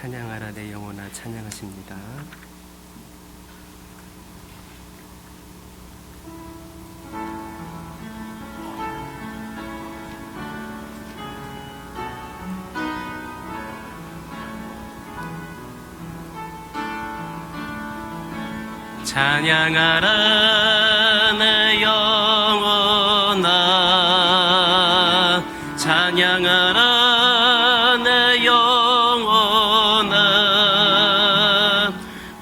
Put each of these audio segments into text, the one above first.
찬양하라 내 영혼아 찬양하십니다. 찬양하라 내 영혼아 찬양하라 내 영혼아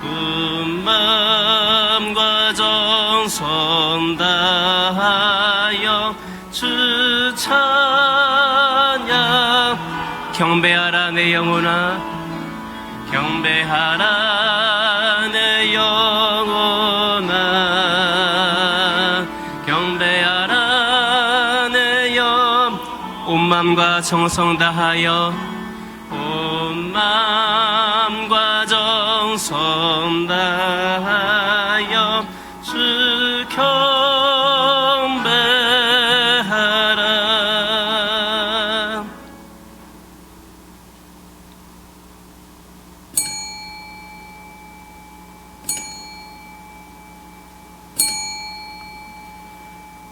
온 마음과 정성 다하여 주 찬양 경배하라 내 영혼아 경배하라 내 영혼아 경배하라 내 영 온 마음과 정성 다하여 온 마음과 정성 다하여 주 경배하라.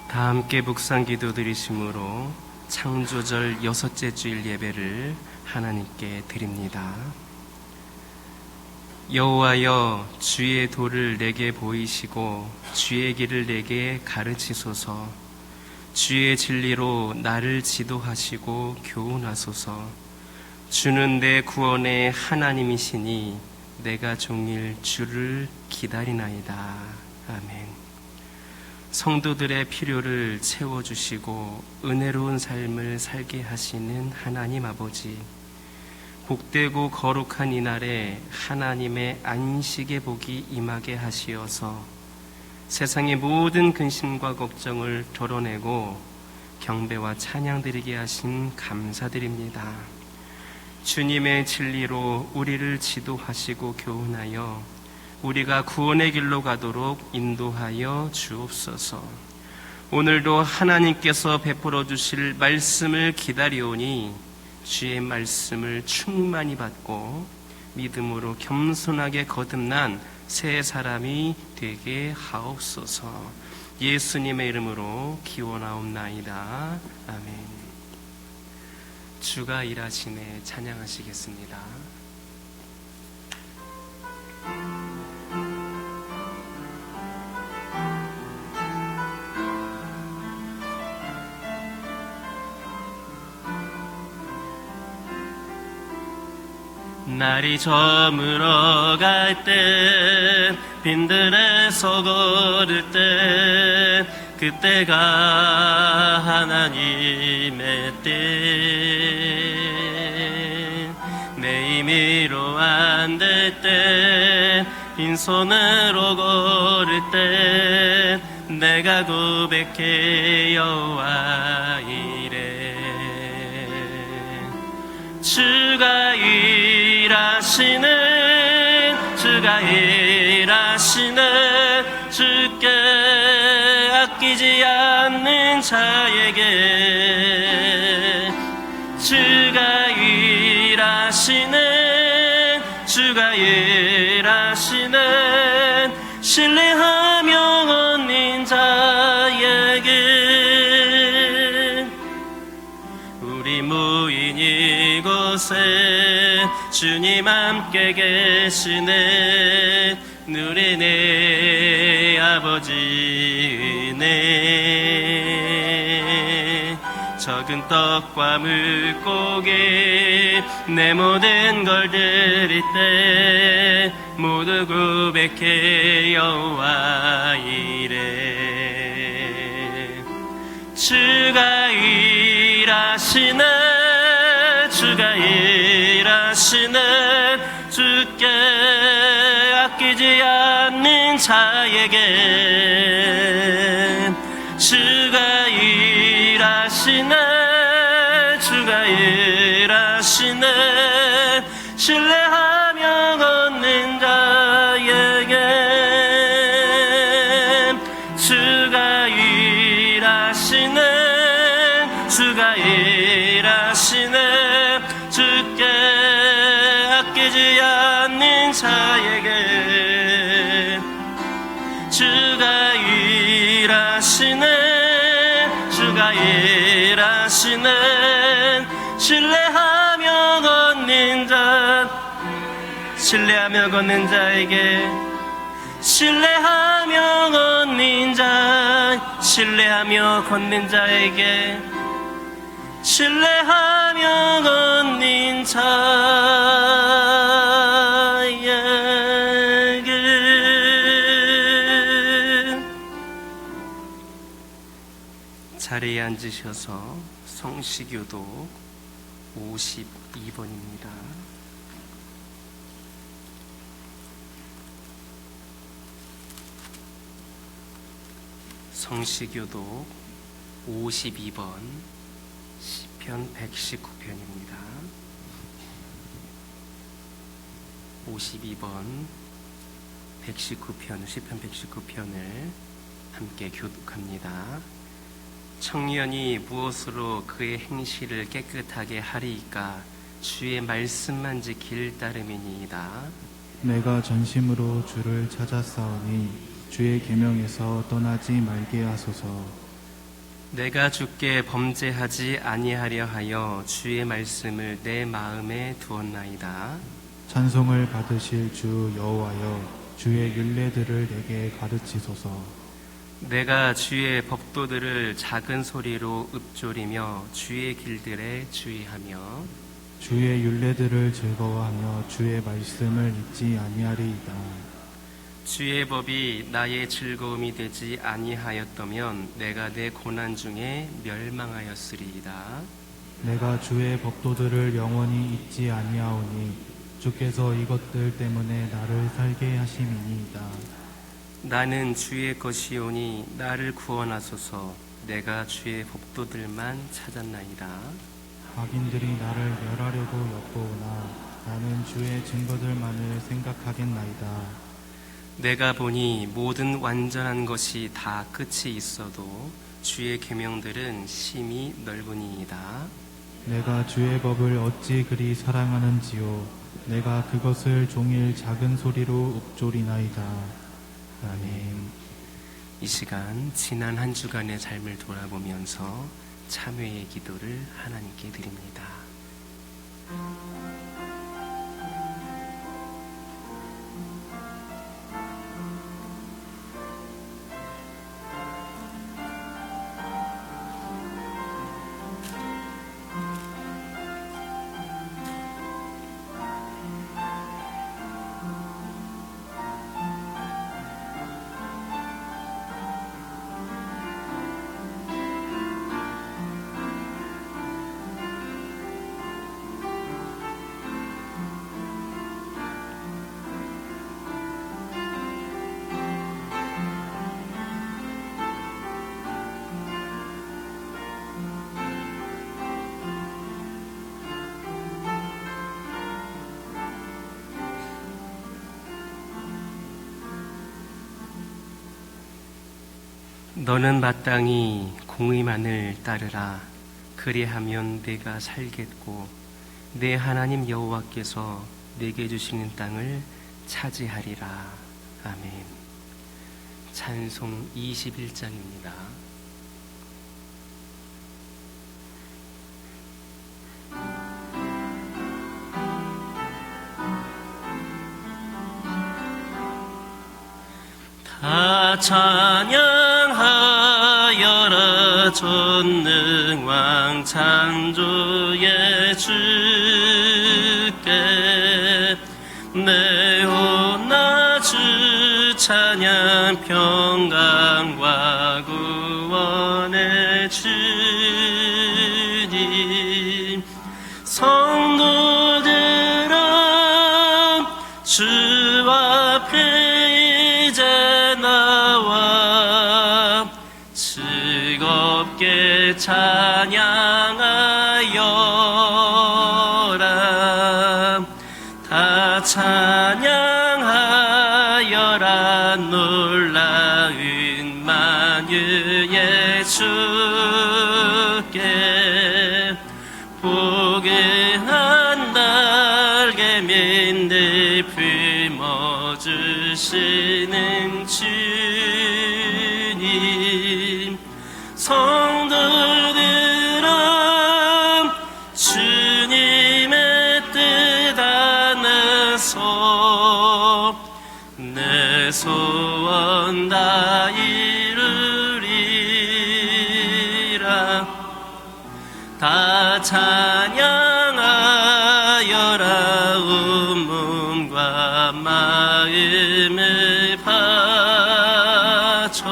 다 함께 묵상 기도 드리심으로 창조절 6째 주일 예배를 하나님께 드립니다. 여호와여 주의 도를 내게 보이시고 주의 길을 내게 가르치소서. 주의 진리로 나를 지도하시고 교훈하소서. 주는 내 구원의 하나님이시니 내가 종일 주를 기다리나이다. 아멘. 성도들의 필요를 채워주시고 은혜로운 삶을 살게 하시는 하나님 아버지, 복되고 거룩한 이날에 하나님의 안식의 복이 임하게 하시어서 세상의 모든 근심과 걱정을 덜어내고 경배와 찬양 드리게 하신 감사드립니다. 주님의 진리로 우리를 지도하시고 교훈하여 우리가 구원의 길로 가도록 인도하여 주옵소서. 오늘도 하나님께서 베풀어 주실 말씀을 기다리오니 주의 말씀을 충만히 받고 믿음으로 겸손하게 거듭난 새 사람이 되게 하옵소서. 예수님의 이름으로 기원하옵나이다. 아멘. 주가 일하시네 찬양하시겠습니다. 날이 저물어 갈 때 빈들에서 걸을 때 그때가 하나님의 때 내 힘으로 안 될 때 빈손으로 걸을 때 내가 고백해 여호와 이래 주가 일하시네 주가 일하시네 주께 아끼지 않는 자에게 주가 일하시네 주가 일하시네 신뢰하며 얻는 자에게 우리 모인 이곳에 주님 함께 계시네 누리네 아버지 은혜 적은 떡과 물고기 내 모든 걸 드릴 때 모두 고백해 여호와 이래 주가 일하시네 주가 일하시네 주께 아끼지 않는 자에게 주가 일하시네 주가 일하시네 신뢰하며 걷는 자에게 주가 일하시네 주가 일하시네 주께 되지 않는 자에게 주가 일하시네. 주가 일하시네. 신뢰하며 걷는 자, 신뢰하며 걷는 자에게, 신뢰하며 걷는 자, 신뢰하며 걷는 자에게, 신뢰하며 걷는 자에게. 자리에 앉으셔서 성시교독 52번입니다. 성시교독 52번 시편 119편입니다. 52번 119편 시편 119편을 함께 교독합니다. 청년이 무엇으로 그의 행실을 깨끗하게 하리이까? 주의 말씀만 지킬 따름이니이다. 내가 전심으로 주를 찾았사오니 주의 계명에서 떠나지 말게 하소서. 내가 주께 범죄하지 아니하려 하여 주의 말씀을 내 마음에 두었나이다. 찬송을 받으실 주 여호와여, 주의 율례들을 내게 가르치소서. 내가 주의 법도들을 작은 소리로 읊조리며 주의 길들에 주의하며 주의 율례들을 즐거워하며 주의 말씀을 잊지 아니하리이다. 주의 법이 나의 즐거움이 되지 아니하였다면 내가 내 고난 중에 멸망하였으리이다. 내가 주의 법도들을 영원히 잊지 아니하오니 주께서 이것들 때문에 나를 살게 하심이니이다. 나는 주의 것이오니 나를 구원하소서. 내가 주의 법도들만 찾았나이다. 악인들이 나를 멸하려고 엿보으나 나는 주의 증거들만을 생각하겠나이다. 내가 보니 모든 완전한 것이 다 끝이 있어도 주의 계명들은 심히 넓으니이다. 내가 주의 법을 어찌 그리 사랑하는지요. 내가 그것을 종일 작은 소리로 읊조리나이다. 아멘. 이 시간 지난 한 주간의 삶을 돌아보면서 참회의 기도를 하나님께 드립니다. 너는 마땅히 공의만을 따르라. 그리하면 내가 살겠고 내 하나님 여호와께서 내게 주시는 땅을 차지하리라. 아멘. 찬송 21장입니다. 다 찬양하여라. 전능왕 창조의 주께 내오나 주 찬양 평강과 구원의 주님 성도들아 주 앞에 이제 나와 즐겁게 찬양하여라. 다 찬양하여라. 놀라운 만유의 주께 보게 한 날 내게 맨날 품어주시는 주님, 성도들아 주님의 뜻 안에서 내 소원 다 이루리라. 다 찬양하여라. 온 몸과 마음을 바쳐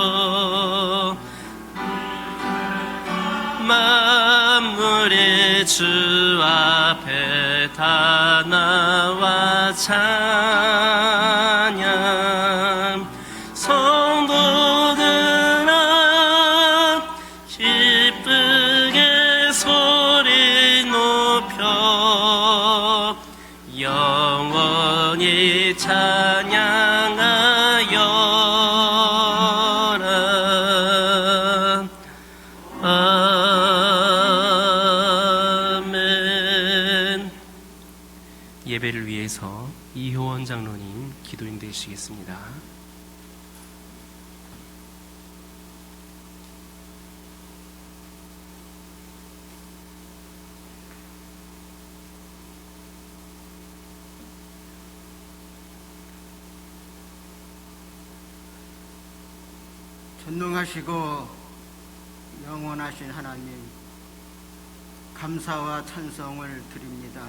만물의 주 앞에 다 나와 찬양. 성도들아 기쁘게 소리 높여 영원히 찬양하여라. 아멘. 예배를 위해서 이효원 장로님 기도인 되시겠습니다. 전능하시고 영원하신 하나님, 감사와 찬송을 드립니다.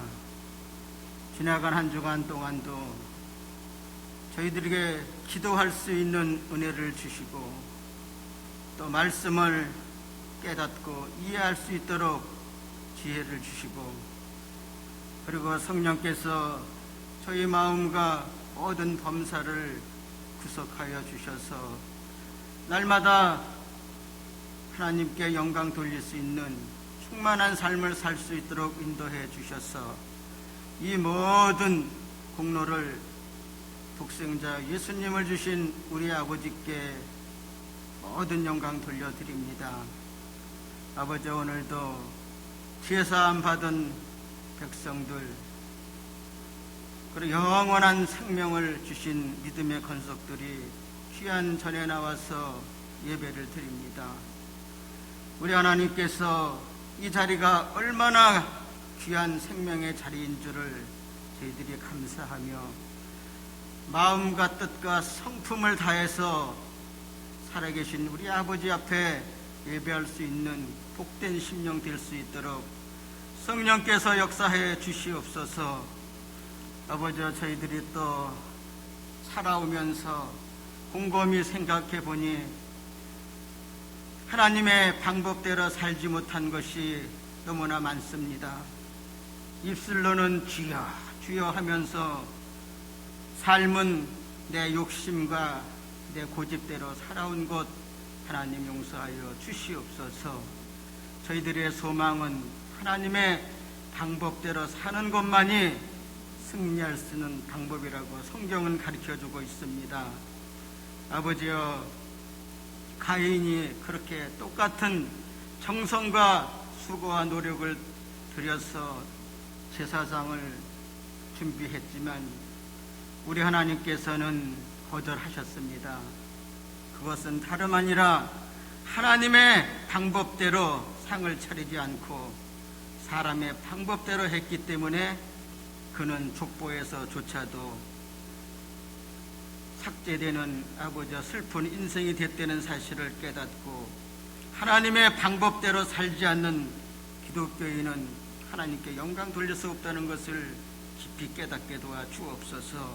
지나간 한 주간 동안도 저희들에게 기도할 수 있는 은혜를 주시고 또 말씀을 깨닫고 이해할 수 있도록 지혜를 주시고, 그리고 성령께서 저희 마음과 모든 범사를 구속하여 주셔서 날마다 하나님께 영광 돌릴 수 있는 충만한 삶을 살 수 있도록 인도해 주셔서 이 모든 공로를 독생자 예수님을 주신 우리 아버지께 모든 영광 돌려드립니다. 아버지, 오늘도 제사함 받은 백성들, 그리고 영원한 생명을 주신 믿음의 건속들이 귀한 전에 나와서 예배를 드립니다. 우리 하나님께서 이 자리가 얼마나 귀한 생명의 자리인 줄을 저희들이 감사하며 마음과 뜻과 성품을 다해서 살아계신 우리 아버지 앞에 예배할 수 있는 복된 심령 될 수 있도록 성령께서 역사해 주시옵소서. 아버지, 저희들이 또 살아오면서 곰곰이 생각해 보니 하나님의 방법대로 살지 못한 것이 너무나 많습니다. 입술로는 주여 주여 하면서 삶은 내 욕심과 내 고집대로 살아온 것 하나님 용서하여 주시옵소서. 저희들의 소망은 하나님의 방법대로 사는 것만이 승리할 수 있는 방법이라고 성경은 가르쳐주고 있습니다. 아버지여, 가인이 그렇게 똑같은 정성과 수고와 노력을 들여서 제사장을 준비했지만 우리 하나님께서는 거절하셨습니다. 그것은 다름 아니라 하나님의 방법대로 상을 차리지 않고 사람의 방법대로 했기 때문에 그는 족보에서조차도 삭제되는 아버지와 슬픈 인생이 됐다는 사실을 깨닫고 하나님의 방법대로 살지 않는 기독교인은 하나님께 영광 돌릴 수 없다는 것을 깊이 깨닫게 도와 주옵소서.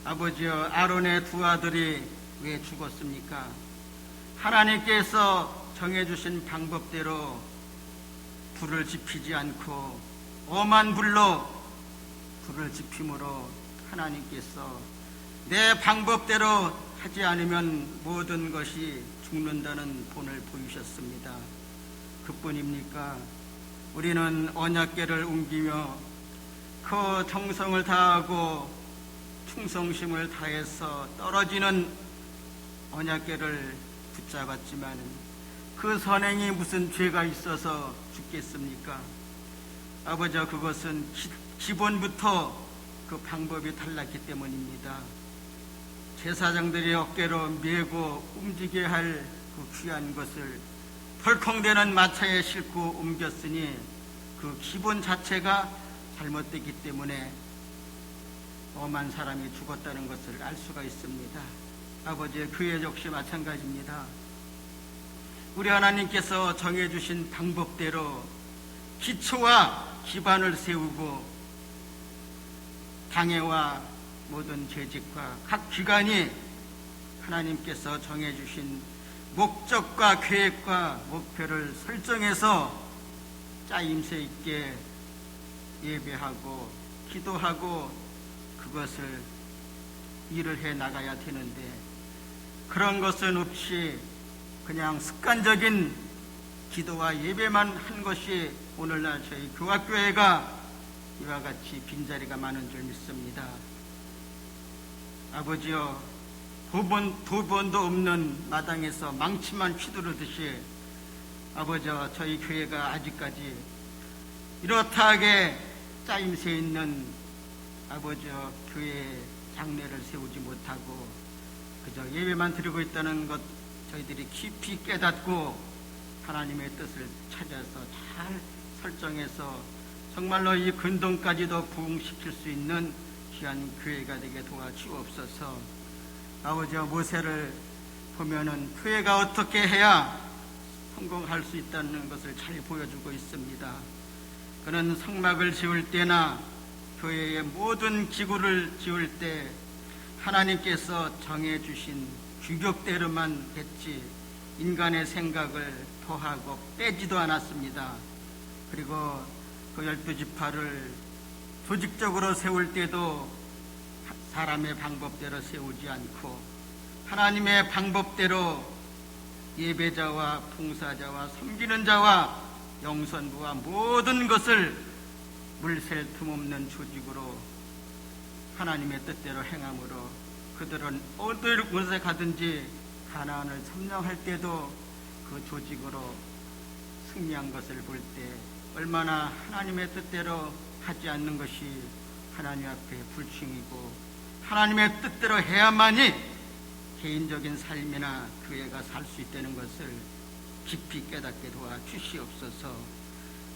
아버지여, 아론의 두 아들이 왜 죽었습니까? 하나님께서 정해주신 방법대로 불을 지피지 않고 엄한 불로 불을 지핌으로 하나님께서 내 방법대로 하지 않으면 모든 것이 죽는다는 본을 보이셨습니다. 그뿐입니까? 우리는 언약궤를 옮기며 그 정성을 다하고 충성심을 다해서 떨어지는 언약궤를 붙잡았지만 그 선행이 무슨 죄가 있어서 죽겠습니까? 아버지, 그것은 기본부터 그 방법이 달랐기 때문입니다. 제사장들이 어깨로 메고 움직여야 할 그 귀한 것을 덜컹대는 마차에 싣고 옮겼으니 그 기본 자체가 잘못됐기 때문에 엄한 사람이 죽었다는 것을 알 수가 있습니다. 아버지의 교회 역시 마찬가지입니다. 우리 하나님께서 정해주신 방법대로 기초와 기반을 세우고 당회와 모든 재직과 각 기관이 하나님께서 정해주신 목적과 계획과 목표를 설정해서 짜임새 있게 예배하고 기도하고 그것을 일을 해 나가야 되는데 그런 것은 없이 그냥 습관적인 기도와 예배만 한 것이 오늘날 저희 교학교회가 이와 같이 빈자리가 많은 줄 믿습니다. 아버지여, 두 번도 없는 마당에서 망치만 휘두르듯이 아버지여, 저희 교회가 아직까지 이렇다하게 짜임새 있는 아버지여 교회 장례를 세우지 못하고 그저 예배만 드리고 있다는 것 저희들이 깊이 깨닫고 하나님의 뜻을 찾아서 잘 설정해서 정말로 이 근동까지도 부흥시킬 수 있는 귀한 교회가 되게 도와주옵소서. 아버지와 모세를 보면은 교회가 어떻게 해야 성공할 수 있다는 것을 잘 보여주고 있습니다. 그는 성막을 지을 때나 교회의 모든 기구를 지을 때 하나님께서 정해주신 규격대로만 했지 인간의 생각을 더하고 빼지도 않았습니다. 그리고 그 12지파를 조직적으로 세울 때도 사람의 방법대로 세우지 않고 하나님의 방법대로 예배자와 봉사자와 섬기는 자와 영선부와 모든 것을 물샐 틈 없는 조직으로 하나님의 뜻대로 행함으로 그들은 어느 곳에 가든지 가나안을 점령할 때도 그 조직으로 승리한 것을 볼 때 얼마나 하나님의 뜻대로 하지 않는 것이 하나님 앞에 불충이고 하나님의 뜻대로 해야만이 개인적인 삶이나 교회가 살 수 있다는 것을 깊이 깨닫게 도와주시옵소서.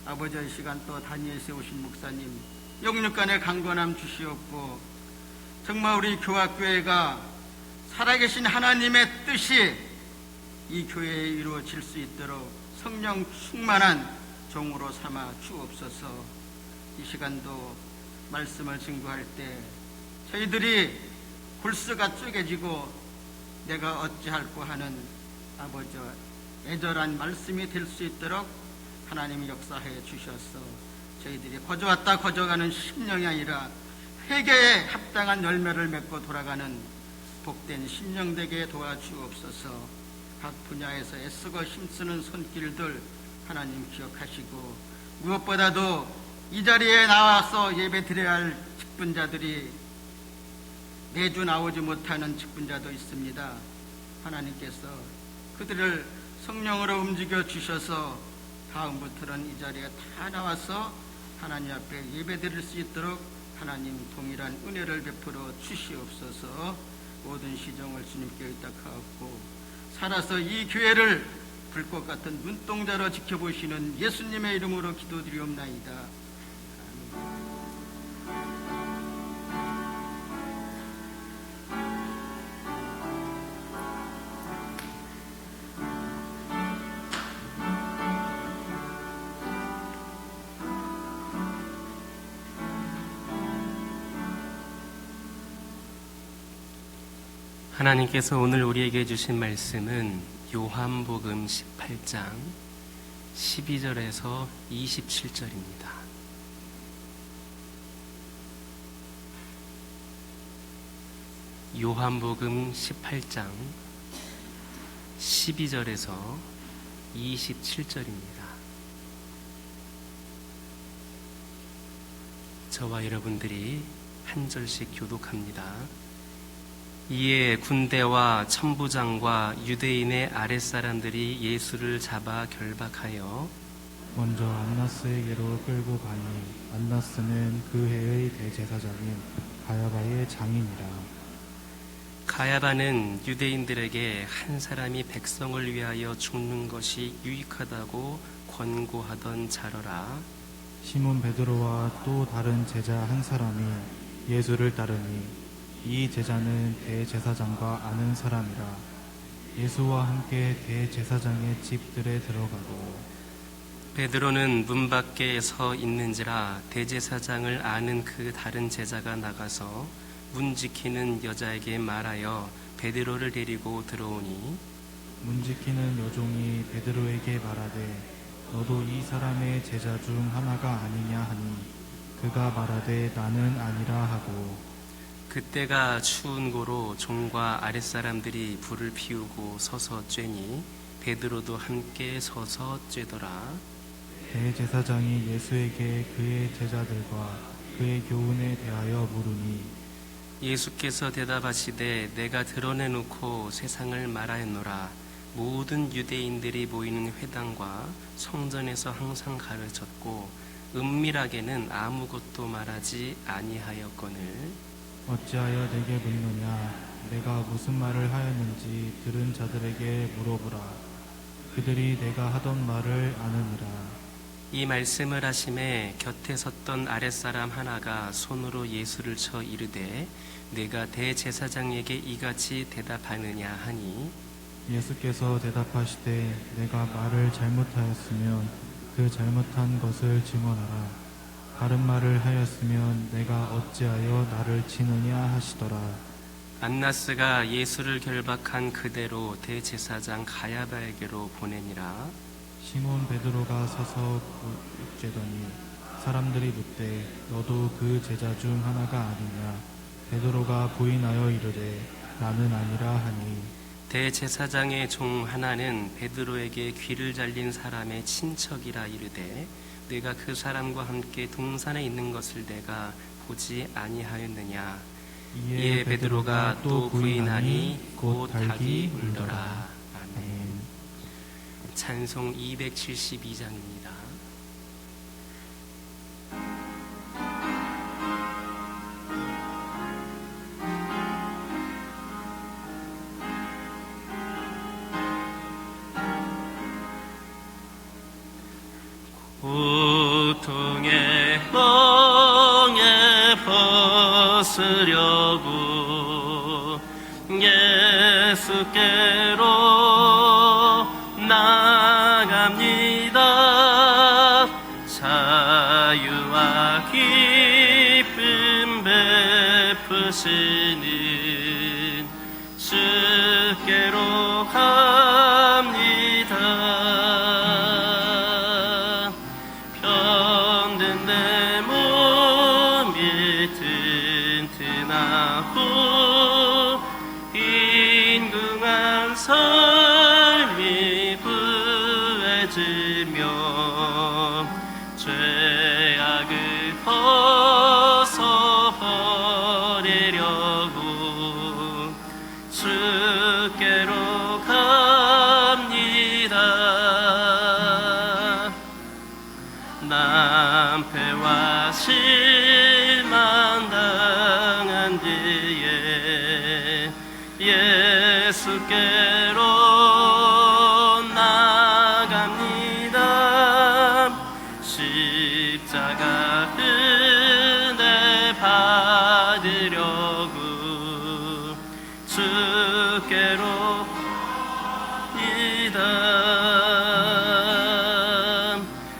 아버지의 시간 또 단위에 세우신 목사님 영육간의 강건함 주시옵고 정말 우리 교학교회가 살아계신 하나님의 뜻이 이 교회에 이루어질 수 있도록 성령 충만한 종으로 삼아 주옵소서. 이 시간도 말씀을 증거할 때 저희들이 골수가 쪼개지고 내가 어찌할꼬 하는 아버지 애절한 말씀이 될 수 있도록 하나님이 역사해 주셔서 저희들이 거저왔다 거저가는 심령이 아니라 회개에 합당한 열매를 맺고 돌아가는 복된 심령 되게 도와주옵소서. 각 분야에서 애쓰고 힘쓰는 손길들 하나님 기억하시고 무엇보다도 이 자리에 나와서 예배 드려야 할 직분자들이 매주 나오지 못하는 직분자도 있습니다. 하나님께서 그들을 성령으로 움직여 주셔서 다음부터는 이 자리에 다 나와서 하나님 앞에 예배 드릴 수 있도록 하나님 동일한 은혜를 베풀어 주시옵소서. 모든 시정을 주님께 의탁하옵고 살아서 이 교회를 불꽃 같은 눈동자로 지켜보시는 예수님의 이름으로 기도드리옵나이다. 아멘. 하나님께서 오늘 우리에게 주신 말씀은 요한복음 18장 12절에서 27절입니다. 요한복음 18장 12절에서 27절입니다. 저와 여러분들이 한 절씩 교독합니다. 이에 군대와 천부장과 유대인의 아랫사람들이 예수를 잡아 결박하여 먼저 안나스에게로 끌고 가니 안나스는 그 해의 대제사장인 가야바의 장인이라. 가야바는 유대인들에게 한 사람이 백성을 위하여 죽는 것이 유익하다고 권고하던 자러라. 시몬 베드로와 또 다른 제자 한 사람이 예수를 따르니 이 제자는 대제사장과 아는 사람이라. 예수와 함께 대제사장의 집들에 들어가고 베드로는 문 밖에 서 있는지라 대제사장을 아는 그 다른 제자가 나가서 문 지키는 여자에게 말하여 베드로를 데리고 들어오니 문 지키는 여종이 베드로에게 말하되 너도 이 사람의 제자 중 하나가 아니냐 하니 그가 말하되 나는 아니라 하고 그때가 추운 고로 종과 아랫사람들이 불을 피우고 서서 쬐니 베드로도 함께 서서 쬐더라. 대제사장이 예수에게 그의 제자들과 그의 교훈에 대하여 물으니 예수께서 대답하시되 내가 드러내놓고 세상을 말하였노라. 모든 유대인들이 모이는 회당과 성전에서 항상 가르쳤고 은밀하게는 아무것도 말하지 아니하였거늘 어찌하여 내게 묻느냐 내가 무슨 말을 하였는지 들은 자들에게 물어보라. 그들이 내가 하던 말을 아느니라. 이 말씀을 하심에 곁에 섰던 아랫사람 하나가 손으로 예수를 쳐 이르되 내가 대제사장에게 이같이 대답하느냐 하니 예수께서 대답하시되 내가 말을 잘못하였으면 그 잘못한 것을 증언하라. 바른 말을 하였으면 내가 어찌하여 나를 치느냐 하시더라. 안나스가 예수를 결박한 그대로 대제사장 가야바에게로 보내니라. 시몬 베드로가 서서 쬐더니 사람들이 묻되 너도 그 제자 중 하나가 아니냐. 베드로가 부인하여 이르되 나는 아니라 하니 대제사장의 종 하나는 베드로에게 귀를 잘린 사람의 친척이라 이르되 내가 그 사람과 함께 동산에 있는 것을 내가 보지 아니하였느냐. 이에 베드로가 또 부인하니 곧 닭이 울더라. 아멘. 찬송 272장입니다. 고통의 멍에 벗으려고 예수께로 나갑니다. 자유와 기쁨 베푸시는 주께로 갑니다. 병든 내 몸이 튼튼하고 인궁한 삶이 구해지며 죄악을 벗어버리려고 주께로 갑니다. 난패와 실망당한 뒤에 예수께로 나갑니다. 십자가 은혜 받으려고 주께로 이다.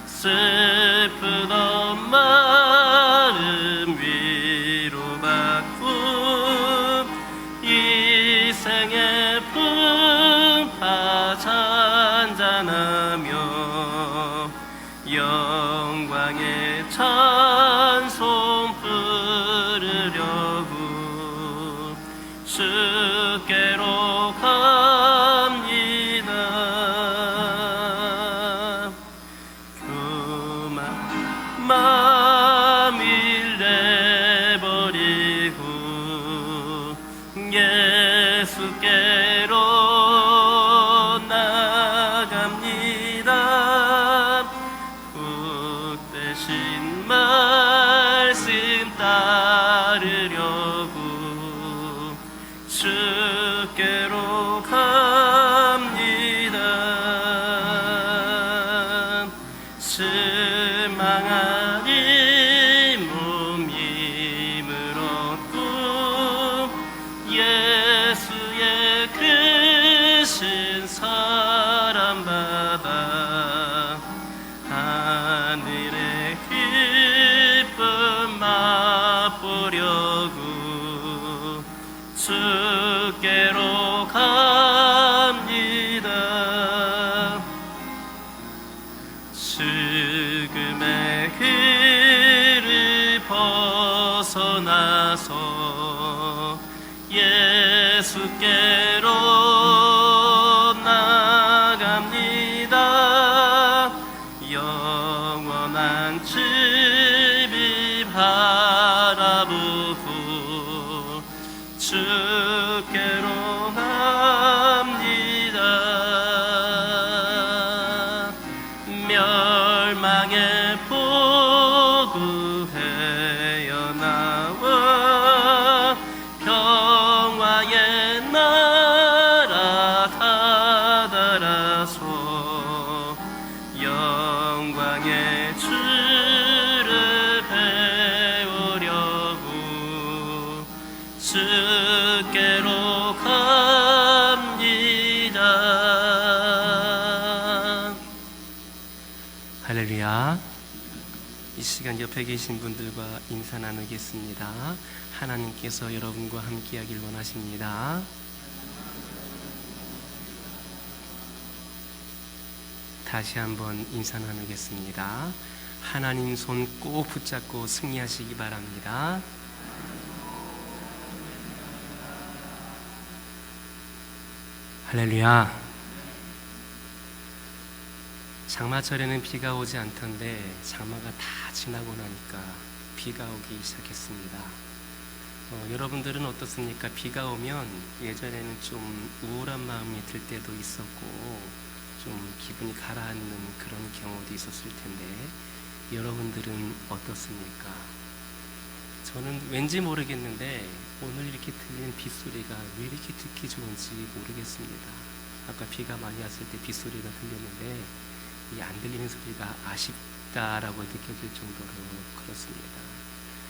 슬프던 마음 위로받고 이 생의 풍파 잔잔하며 영광의 찬송 부르려고 주께로 갑니다. 교만 마음을 내버리고 예수께로 나갑니다. 따르려고 주께로 갑니다. 실망하리 몸 힘을 얻고 예수의 크신 사랑 받아 하늘의 기쁨 맛보려고 주께로 갑니다. 죽음의 길을 벗어나서 예수께로 나갑니다. 영원한 집이 바라보고 주께로 갑니다. 멸망의 포구헤어 나와 평화의 나라 다다라서 영광의 주를 배우려고 주께로 갑니다. 할렐루야. 이 시간 옆에 계신 분들과 인사 나누겠습니다. 하나님께서 여러분과 함께하길 원하십니다. 다시 한번 인사 나누겠습니다. 하나님 손 꼭 붙잡고 승리하시기 바랍니다. 할렐루야. 장마철에는 비가 오지 않던데 장마가 다 지나고 나니까 비가 오기 시작했습니다. 여러분들은 어떻습니까? 비가 오면 예전에는 좀 우울한 마음이 들 때도 있었고 좀 기분이 가라앉는 그런 경우도 있었을 텐데 여러분들은 어떻습니까? 저는 왠지 모르겠는데 오늘 이렇게 들리는 빗소리가 왜 이렇게 듣기 좋은지 모르겠습니다. 아까 비가 많이 왔을 때 빗소리가 들렸는데 이 안 들리는 소리가 아쉽다라고 느껴질 정도로 그렇습니다.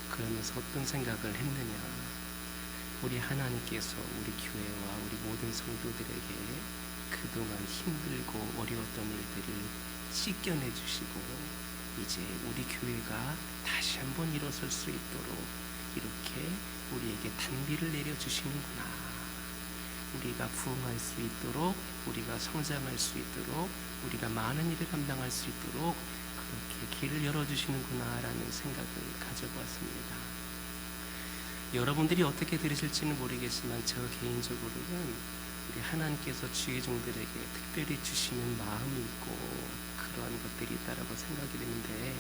그러면서 어떤 생각을 했느냐, 우리 하나님께서 우리 교회와 우리 모든 성도들에게 그동안 힘들고 어려웠던 일들을 씻겨내 주시고 이제 우리 교회가 다시 한번 일어설 수 있도록 이렇게 우리에게 단비를 내려주시는구나. 우리가 부흥할 수 있도록, 우리가 성장할 수 있도록, 우리가 많은 일을 감당할 수 있도록 그렇게 길을 열어주시는구나 라는 생각을 가져보았습니다. 여러분들이 어떻게 들으실지는 모르겠지만 저 개인적으로는 우리 하나님께서 주의 종들에게 특별히 주시는 마음이 있고 그러한 것들이 있다라고 생각이 되는데,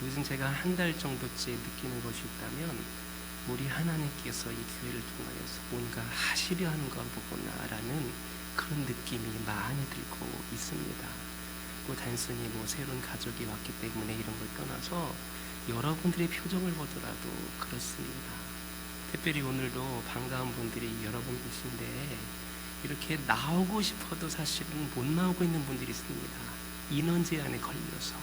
요즘 제가 한 달 정도째 느끼는 것이 있다면 우리 하나님께서 이 교회를 통하여서 뭔가 하시려 하는 것 보구나라는 그런 느낌이 많이 들고 있습니다. 뭐 단순히 새로운 가족이 왔기 때문에 이런 걸 떠나서 여러분들의 표정을 보더라도 그렇습니다. 특별히 오늘도 반가운 분들이 여러분 계신데 이렇게 나오고 싶어도 사실은 못 나오고 있는 분들이 있습니다. 인원 제한에 걸려서.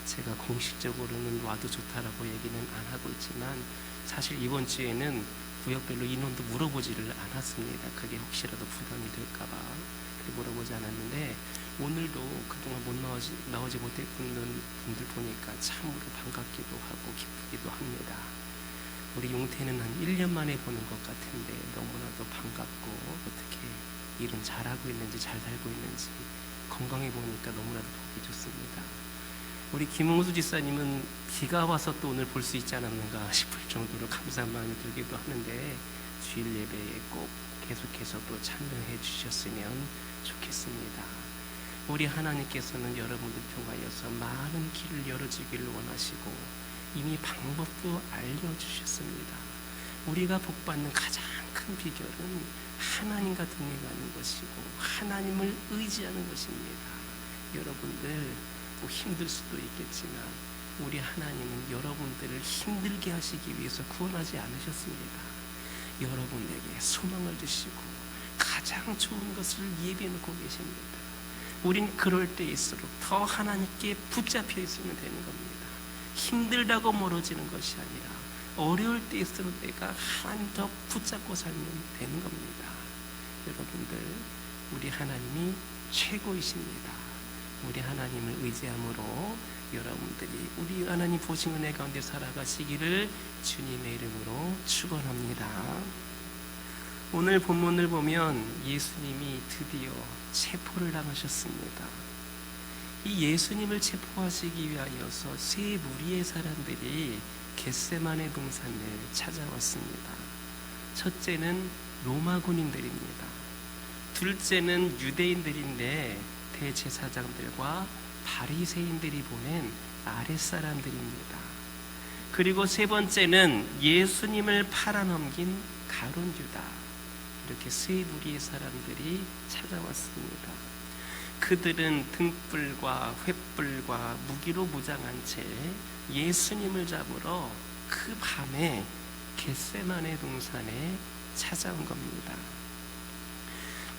제가 공식적으로는 와도 좋다라고 얘기는 안 하고 있지만 사실 이번 주에는 구역별로 인원도 물어보지를 않았습니다. 그게 혹시라도 부담이 될까봐 물어보지 않았는데, 오늘도 그동안 못 나오지 못했던 분들 보니까 참으로 반갑기도 하고 기쁘기도 합니다. 우리 용태는 한 1년 만에 보는 것 같은데 너무나도 반갑고 어떻게 일은 잘하고 있는지 잘 살고 있는지 건강해 보니까 너무나도 보기 좋습니다. 우리 김홍수 지사님은 비가 와서 또 오늘 볼 수 있지 않았는가 싶을 정도로 감사한 마음이 들기도 하는데 주일 예배에 꼭 계속해서 또 참여해 주셨으면 좋겠습니다. 우리 하나님께서는 여러분들 통하여서 많은 길을 열어주기를 원하시고 이미 방법도 알려주셨습니다. 우리가 복받는 가장 큰 비결은 하나님과 동행하는 것이고 하나님을 의지하는 것입니다. 여러분들 힘들 수도 있겠지만 우리 하나님은 여러분들을 힘들게 하시기 위해서 구원하지 않으셨습니다. 여러분에게 소망을 주시고 가장 좋은 것을 예비해 놓고 계십니다. 우린 그럴 때일수록 더 하나님께 붙잡혀 있으면 되는 겁니다. 힘들다고 멀어지는 것이 아니라 어려울 때일수록 내가 하나님 더 붙잡고 살면 되는 겁니다. 여러분들, 우리 하나님이 최고이십니다. 우리 하나님을 의지함으로 여러분들이 우리 하나님 보신 은혜 가운데 살아가시기를 주님의 이름으로 축원합니다. 오늘 본문을 보면 예수님이 드디어 체포를 당하셨습니다. 이 예수님을 체포하시기 위하여서 세 무리의 사람들이 겟세마네 동산을 찾아왔습니다. 첫째는 로마 군인들입니다. 둘째는 유대인들인데 대제사장들과 바리새인들이 보낸 아랫사람들입니다. 그리고 세 번째는 예수님을 팔아넘긴 가룟 유다. 이렇게 세 무리의 사람들이 찾아왔습니다. 그들은 등불과 횃불과 무기로 무장한 채 예수님을 잡으러 그 밤에 겟세마네 동산에 찾아온 겁니다.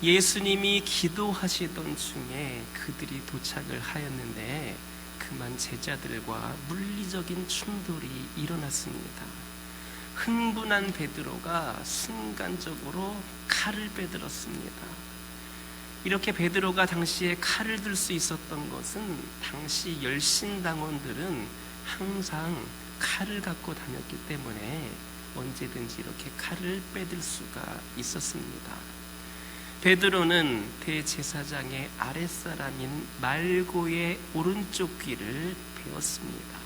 예수님이 기도하시던 중에 그들이 도착을 하였는데 그만 제자들과 물리적인 충돌이 일어났습니다. 흥분한 베드로가 순간적으로 칼을 빼들었습니다. 이렇게 베드로가 당시에 칼을 들 수 있었던 것은 당시 열신당원들은 항상 칼을 갖고 다녔기 때문에 언제든지 이렇게 칼을 빼들 수가 있었습니다. 베드로는 대제사장의 아랫사람인 말고의 오른쪽 귀를 베었습니다.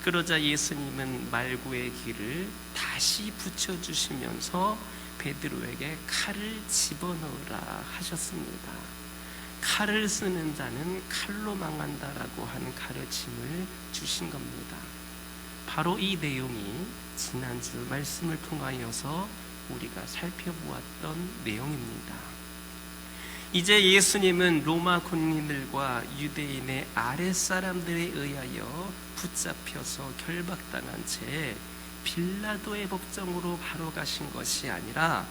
그러자 예수님은 말고의 귀를 다시 붙여주시면서 베드로에게 칼을 집어넣으라 하셨습니다. 칼을 쓰는 자는 칼로 망한다라고 하는 가르침을 주신 겁니다. 바로 이 내용이 지난주 말씀을 통하여서 우리가 살펴보았던 내용입니다. 이제 예수님은 로마 군인들과 유대인의 아랫사람들에 의하여 붙잡혀서 결박당한 채 빌라도의 법정으로 바로 가신 것이 아니라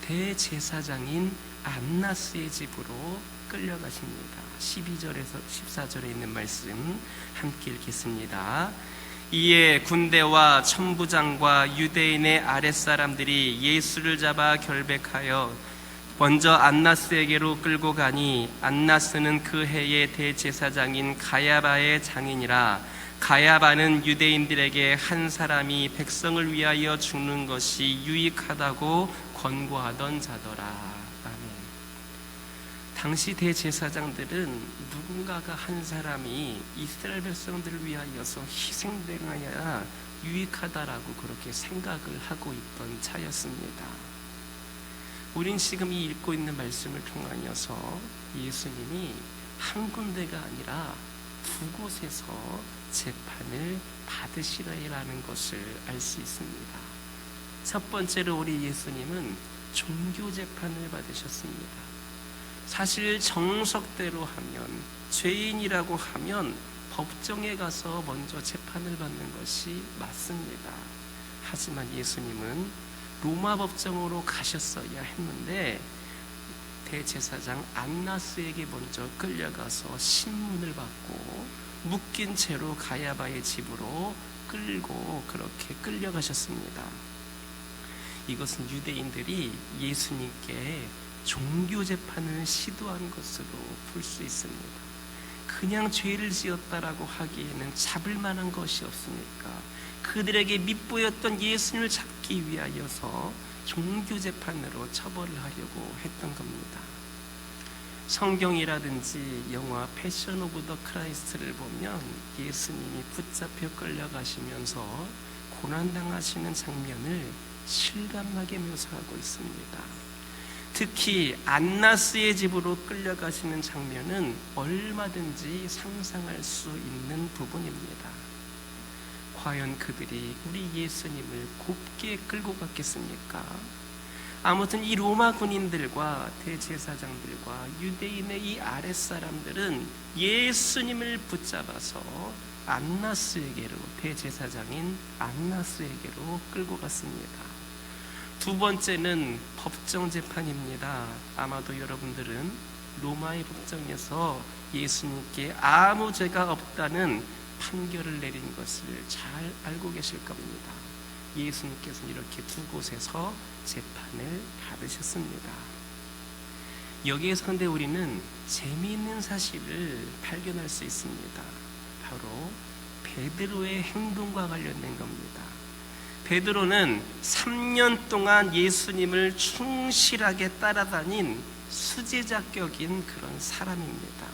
대제사장인 안나스의 집으로 끌려가십니다. 12절에서 14절에 있는 말씀 함께 읽겠습니다. 이에 군대와 천부장과 유대인의 아랫사람들이 예수를 잡아 결백하여 먼저 안나스에게로 끌고 가니 안나스는 그 해의 대제사장인 가야바의 장인이라. 가야바는 유대인들에게 한 사람이 백성을 위하여 죽는 것이 유익하다고 권고하던 자더라. 아멘. 당시 대제사장들은 누군가가 한 사람이 이스라엘 백성들을 위하여서 희생되어야 유익하다라고 그렇게 생각을 하고 있던 차였습니다. 우린 지금 이 읽고 있는 말씀을 통하여서 예수님이 한 군데가 아니라 두 곳에서 재판을 받으시라는 것을 알 수 있습니다. 첫 번째로 우리 예수님은 종교 재판을 받으셨습니다. 사실 정석대로 하면, 죄인이라고 하면 법정에 가서 먼저 재판을 받는 것이 맞습니다. 하지만 예수님은 로마 법정으로 가셨어야 했는데 대제사장 안나스에게 먼저 끌려가서 신문을 받고 묶인 채로 가야바의 집으로 끌고 그렇게 끌려가셨습니다. 이것은 유대인들이 예수님께 종교 재판을 시도한 것으로 볼 수 있습니다. 그냥 죄를 지었다라고 하기에는 잡을 만한 것이 없으니까 그들에게 밉보였던 예수님을 잡기 위하여서 종교 재판으로 처벌을 하려고 했던 겁니다. 성경이라든지 영화 패션 오브 더 크라이스트를 보면 예수님이 붙잡혀 끌려가시면서 고난당하시는 장면을 실감나게 묘사하고 있습니다. 특히 안나스의 집으로 끌려가시는 장면은 얼마든지 상상할 수 있는 부분입니다. 과연 그들이 우리 예수님을 곱게 끌고 갔겠습니까? 아무튼 이 로마 군인들과 대제사장들과 유대인의 이 아랫사람들은 예수님을 붙잡아서 안나스에게로, 대제사장인 안나스에게로 끌고 갔습니다. 두 번째는 법정 재판입니다. 아마도 여러분들은 로마의 법정에서 예수님께 아무 죄가 없다는 판결을 내린 것을 잘 알고 계실 겁니다. 예수님께서는 이렇게 두 곳에서 재판을 받으셨습니다. 여기에서 근데 우리는 재미있는 사실을 발견할 수 있습니다. 바로 베드로의 행동과 관련된 겁니다. 베드로는 3년 동안 예수님을 충실하게 따라다닌 수제자격인 그런 사람입니다.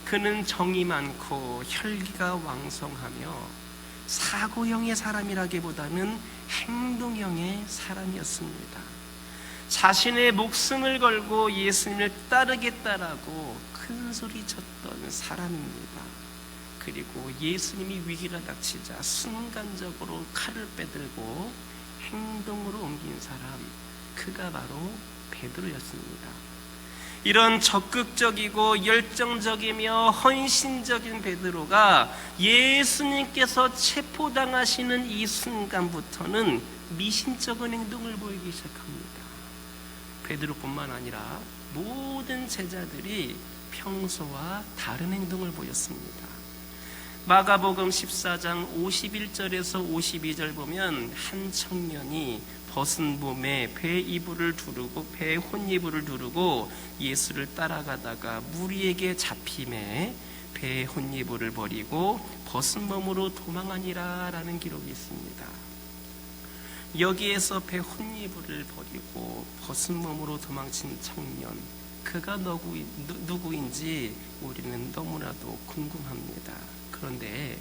그는 정이 많고 혈기가 왕성하며 사고형의 사람이라기보다는 행동형의 사람이었습니다. 자신의 목숨을 걸고 예수님을 따르겠다라고 큰 소리 쳤던 사람입니다. 그리고 예수님이 위기가 닥치자 순간적으로 칼을 빼들고 행동으로 옮긴 사람, 그가 바로 베드로였습니다. 이런 적극적이고 열정적이며 헌신적인 베드로가 예수님께서 체포당하시는 이 순간부터는 미신적인 행동을 보이기 시작합니다. 베드로뿐만 아니라 모든 제자들이 평소와 다른 행동을 보였습니다. 마가복음 14장 51절에서 52절 보면 한 청년이 벗은 몸에 배 이불을 두르고 배 혼이불을 두르고 예수를 따라가다가 무리에게 잡힘에 배 혼이불을 버리고 벗은 몸으로 도망하니라 라는 기록이 있습니다. 여기에서 배 혼이불을 버리고 벗은 몸으로 도망친 청년, 그가 누구인지 우리는 너무나도 궁금합니다. 그런데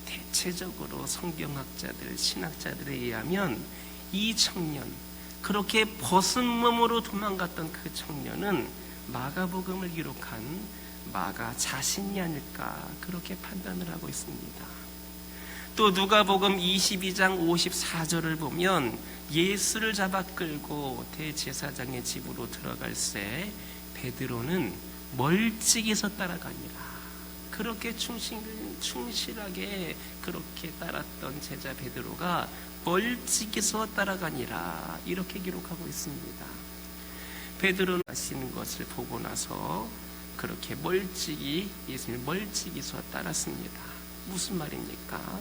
대체적으로 성경학자들, 신학자들에 의하면 이 청년, 그렇게 벗은 몸으로 도망갔던 그 청년은 마가복음을 기록한 마가 자신이 아닐까 그렇게 판단을 하고 있습니다. 또 누가복음 22장 54절을 보면 예수를 잡아 끌고 대제사장의 집으로 들어갈새 베드로는 멀찍이서 따라가니라. 그렇게 충실하게 그렇게 따랐던 제자 베드로가 멀찍이서 따라가니라 이렇게 기록하고 있습니다. 베드로는 하시는 것을 보고 나서 그렇게 멀찍이 예수님을 멀찍이서 따랐습니다. 무슨 말입니까?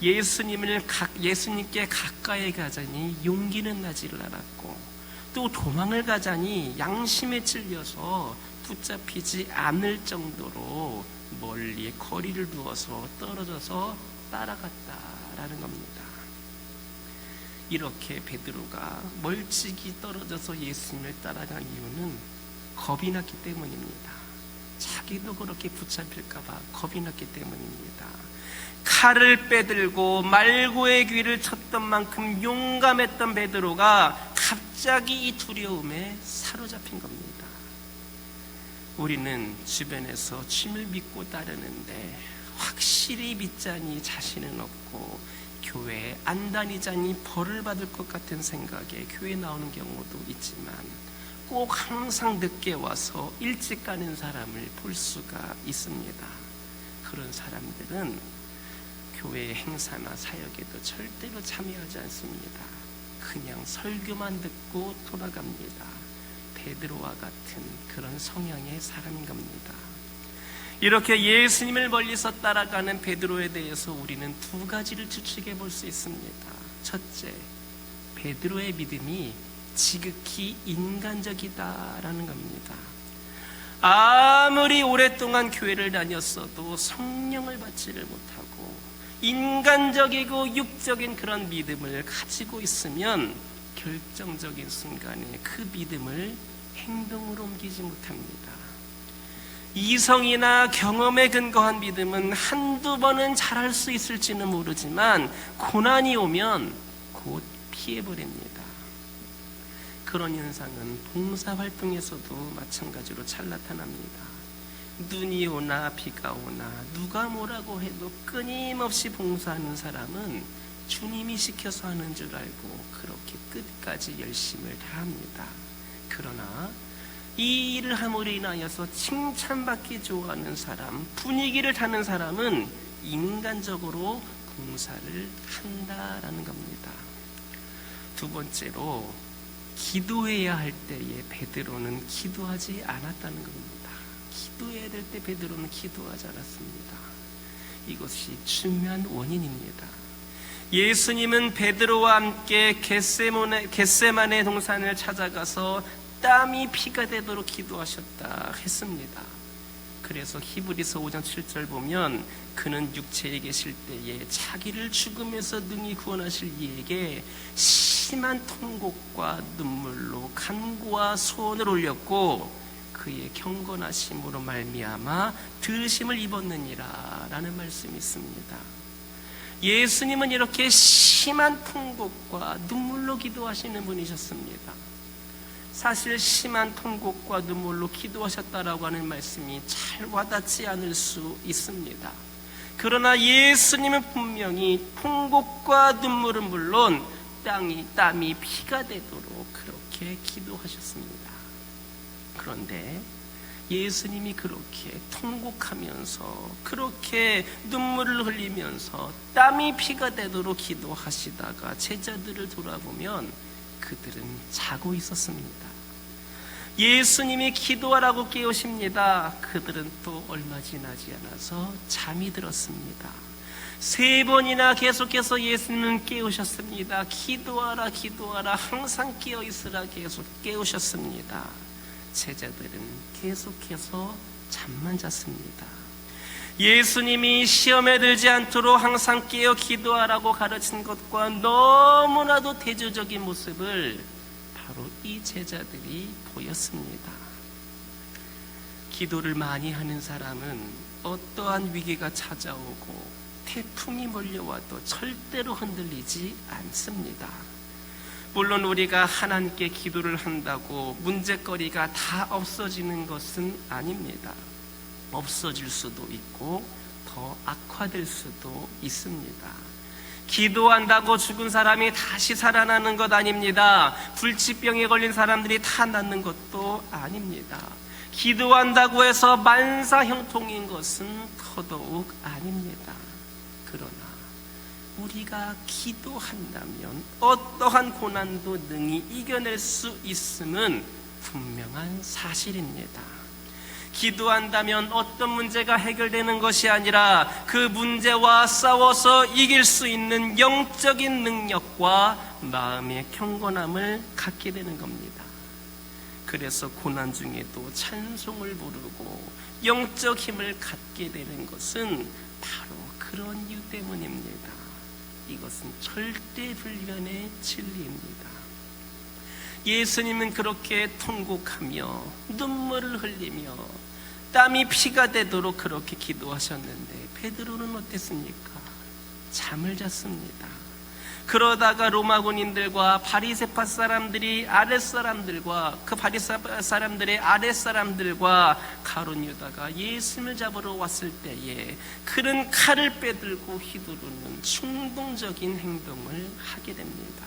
예수님께 가까이 가자니 용기는 나지를 않았고 또 도망을 가자니 양심에 찔려서 붙잡히지 않을 정도로 멀리 거리를 두어서 떨어져서 따라갔다라는 겁니다. 이렇게 베드로가 멀찍이 떨어져서 예수님을 따라간 이유는 겁이 났기 때문입니다. 자기도 그렇게 붙잡힐까 봐 겁이 났기 때문입니다. 칼을 빼들고 말고의 귀를 쳤던 만큼 용감했던 베드로가 갑자기 이 두려움에 사로잡힌 겁니다. 우리는 주변에서 주님을 믿고 따르는데 확실히 믿자니 자신은 없고 교회에 안 다니자니 벌을 받을 것 같은 생각에 교회에 나오는 경우도 있지만 꼭 항상 늦게 와서 일찍 가는 사람을 볼 수가 있습니다. 그런 사람들은 교회 행사나 사역에도 절대로 참여하지 않습니다. 그냥 설교만 듣고 돌아갑니다. 베드로와 같은 그런 성향의 사람인 겁니다. 이렇게 예수님을 멀리서 따라가는 베드로에 대해서 우리는 두 가지를 추측해 볼 수 있습니다. 첫째, 베드로의 믿음이 지극히 인간적이다라는 겁니다. 아무리 오랫동안 교회를 다녔어도 성령을 받지를 못하고 인간적이고 육적인 그런 믿음을 가지고 있으면 결정적인 순간에 그 믿음을 행동으로 옮기지 못합니다. 이성이나 경험에 근거한 믿음은 한두 번은 잘할 수 있을지는 모르지만 고난이 오면 곧 피해버립니다. 그런 현상은 봉사활동에서도 마찬가지로 잘 나타납니다. 눈이 오나 비가 오나 누가 뭐라고 해도 끊임없이 봉사하는 사람은 주님이 시켜서 하는 줄 알고 그렇게 끝까지 열심을 다합니다. 그러나 이 일을 함으로 인하여서 칭찬받기 좋아하는 사람, 분위기를 타는 사람은 인간적으로 봉사를 한다라는 겁니다. 두 번째로 기도해야 할 때에 베드로는 기도하지 않았다는 겁니다. 기도해야 될 때 베드로는 기도하지 않았습니다. 이것이 중요한 원인입니다. 예수님은 베드로와 함께 겟세마네 동산을 찾아가서 땀이 피가 되도록 기도하셨다 했습니다. 그래서 히브리서 5장 7절 보면 그는 육체에 계실 때에 자기를 죽음에서 능히 구원하실 이에게 심한 통곡과 눈물로 간구와 소원을 올렸고 그의 경건하심으로 말미암아 들으심을 입었느니라 라는 말씀이 있습니다. 예수님은 이렇게 심한 통곡과 눈물로 기도하시는 분이셨습니다. 사실 심한 통곡과 눈물로 기도하셨다라고 하는 말씀이 잘 와닿지 않을 수 있습니다. 그러나 예수님은 분명히 통곡과 눈물은 물론 땀이 피가 되도록 그렇게 기도하셨습니다. 그런데 예수님이 그렇게 통곡하면서 그렇게 눈물을 흘리면서 땀이 피가 되도록 기도하시다가 제자들을 돌아보면 그들은 자고 있었습니다. 예수님이 기도하라고 깨우십니다. 그들은 또 얼마 지나지 않아서 잠이 들었습니다. 3번이나 계속해서 예수님은 깨우셨습니다. 기도하라 기도하라 항상 깨어있으라 계속 깨우셨습니다. 제자들은 계속해서 잠만 잤습니다. 예수님이 시험에 들지 않도록 항상 깨어 기도하라고 가르친 것과 너무나도 대조적인 모습을 바로 이 제자들이 보였습니다. 기도를 많이 하는 사람은 어떠한 위기가 찾아오고 태풍이 몰려와도 절대로 흔들리지 않습니다. 물론 우리가 하나님께 기도를 한다고 문제거리가 다 없어지는 것은 아닙니다. 없어질 수도 있고 더 악화될 수도 있습니다. 기도한다고 죽은 사람이 다시 살아나는 것 아닙니다. 불치병에 걸린 사람들이 다 낫는 것도 아닙니다. 기도한다고 해서 만사형통인 것은 더더욱 아닙니다. 그러나 우리가 기도한다면 어떠한 고난도 능히 이겨낼 수 있음은 분명한 사실입니다. 기도한다면 어떤 문제가 해결되는 것이 아니라 그 문제와 싸워서 이길 수 있는 영적인 능력과 마음의 경건함을 갖게 되는 겁니다. 그래서 고난 중에도 찬송을 부르고 영적 힘을 갖게 되는 것은 바로 그런 이유 때문입니다. 이것은 절대 불변의 진리입니다. 예수님은 그렇게 통곡하며 눈물을 흘리며 땀이 피가 되도록 그렇게 기도하셨는데 베드로는 어땠습니까? 잠을 잤습니다. 그러다가 로마 군인들과 바리새파 사람들이 아랫사람들과 그 바리새파 사람들의 아랫사람들과 가룟 유다가 예수님을 잡으러 왔을 때에 그는 칼을 빼들고 휘두르는 충동적인 행동을 하게 됩니다.